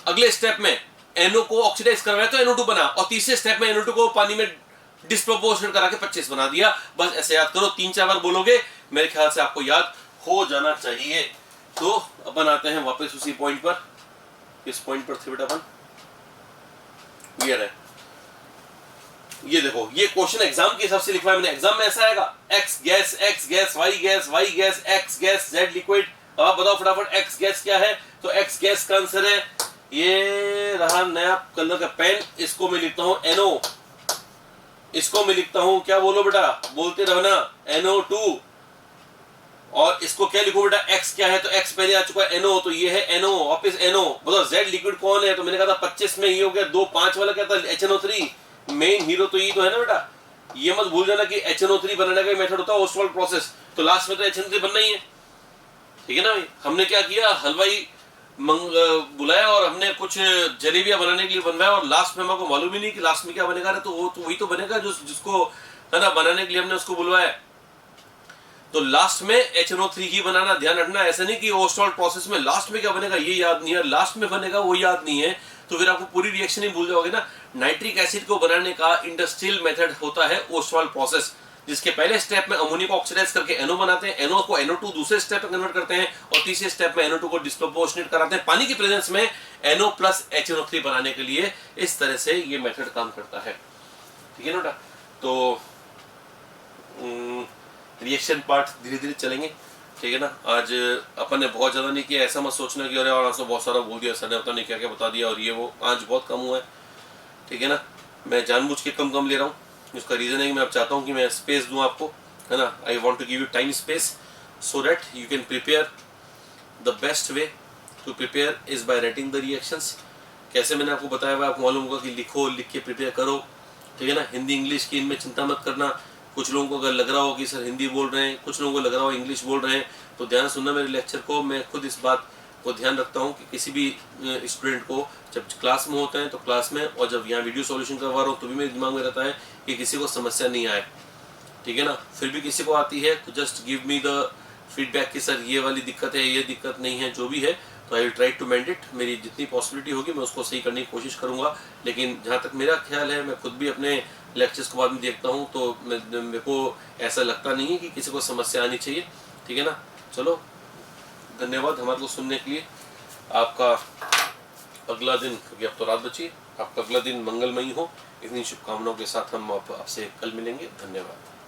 अगले स्टेप में NO को ऑक्सीडाइज करवाया तो NO2 बना, और तीसरे स्टेप में NO2 को पानी में डिस्प्रोपोर्शनेट करा के 25 बना दिया। बस ऐसे याद करो, 3-4 बार बोलोगे, मेरे ख्याल से आपको याद हो जाना चाहिए। तो अपन आते हैं वापस उसी पॉइंट पर। किस पॉइंट पर थे बेटा अपन? ये रहे, ये देखो, ये क्वेश्चन एग्जाम के हिसाब से लिखवा है मैंने। एग्जाम में ऐसा आएगा, X gas, Y gas, X gas, Z liquid. अब आप बताओ फटाफट X गैस क्या है? तो X गैस का आंसर है, ये रहा नया कलर का पेन, इसको मैं लिखता हूं NO, इसको मैं लिखता हूं, क्या बोलो बेटा, बोलते रहो ना, NO2। और इसको क्या लिखो बेटा, X क्या है? तो X पहले आ चुका है NO, तो ये है NO, वापस NO। बताओ Z लिक्विड कौन है? तो मैंने कहा था 25 में ये हो गया, 2 5 वाला क्या था, HNO3। मेन हीरो तो ये तो है ना बेटा। ये मत भूल जाना कि HNO3 बनाने का मेथड होता है ओस्टवाल्ड प्रोसेस। तो लास्ट में तो HNO3 बनना ही है, ठीक है ना भाई। हमने क्या किया, हलवाई बुलाया और हमने कुछ जलेबियां बनाने के लिए बनवाया, और लास्ट में हमको मालूम ही नहीं कि लास्ट में क्या बनेगा। तो वो तो वही तो बनेगा जिसको है ना बनाने के लिए हमने उसको बुलवाया। तो लास्ट में HNO3 ही बनाना, ध्यान रखना। ऐसा नहीं कि ओस्टवाल्ड प्रोसेस में लास्ट में क्या बनेगा ये याद नहीं है, लास्ट में बनेगा वो याद नहीं है, तो फिर आपको पूरी रिएक्शन ही भूल जाओगे ना। नाइट्रिक एसिड को बनाने का इंडस्ट्रियल मेथड होता है ओस्टवाल्ड प्रोसेस, जिसके पहले स्टेप में अमोनिया को ऑक्सीडाइज करके NO बनाते हैं, NO को NO2 दूसरे स्टेप में कन्वर्ट करते हैं, और तीसरे स्टेप में NO2 को डिस्प्रोपोर्शनेट कराते हैं पानी की प्रेजेंस में NO + HNO3 बनाने के लिए। इस तरह से ये मेथड काम करता है, ठीक है ना। तो रिएक्शन पार्ट धीरे धीरे चलेंगे, ठीक है ना। आज अपन ने बहुत ज़्यादा नहीं किया, ऐसा मत सोचना कि अरे और बहुत सारा बोल दिया सर ने, पता नहीं क्या क्या बता दिया और ये वो। आज बहुत कम हुआ है, ठीक है ना। मैं जानबूझ के कम ले रहा हूँ, उसका रीज़न है कि मैं अब चाहता हूँ कि मैं स्पेस दूँ आपको, है ना। I want to give you time space so that you can prepare. The best way to prepare is by writing the reactions. कैसे मैंने आपको बताया हुआ, आपको मालूम होगा कि लिखो, लिख के प्रिपेयर करो, ठीक है ना। हिंदी इंग्लिश की इनमें चिंता मत करना। कुछ लोगों को अगर लग रहा हो कि सर हिंदी बोल रहे हैं, कुछ लोगों को लग रहा हो इंग्लिश बोल रहे हैं, तो ध्यान सुनना मेरे लेक्चर को। मैं खुद इस बात को ध्यान रखता हूँ कि किसी भी स्टूडेंट को जब क्लास में होते हैं तो क्लास में, और जब यहाँ वीडियो सॉल्यूशन करवा रहा हूँ तो भी मेरे दिमाग में रहता है कि किसी को समस्या नहीं आए, ठीक है ना। फिर भी किसी को आती है तो just give me the feedback कि सर ये वाली दिक्कत है, ये दिक्कत नहीं है, जो भी है, तो I will try to mend it. मेरी जितनी पॉसिबिलिटी होगी मैं उसको सही करने की कोशिश करूँगा। लेकिन जहाँ तक मेरा ख्याल है, मैं खुद भी अपने लेक्चर्स को बाद में देखता हूँ, तो मेरे को ऐसा लगता नहीं है कि किसी को समस्या आनी चाहिए, ठीक है ना। चलो, धन्यवाद हमारे को सुनने के लिए। आपका अगला दिन, क्योंकि अब तो रात बची है, आपका अगला दिन मंगलमयी हो, इतनी शुभकामनाओं के साथ हम आपसे कल मिलेंगे। धन्यवाद।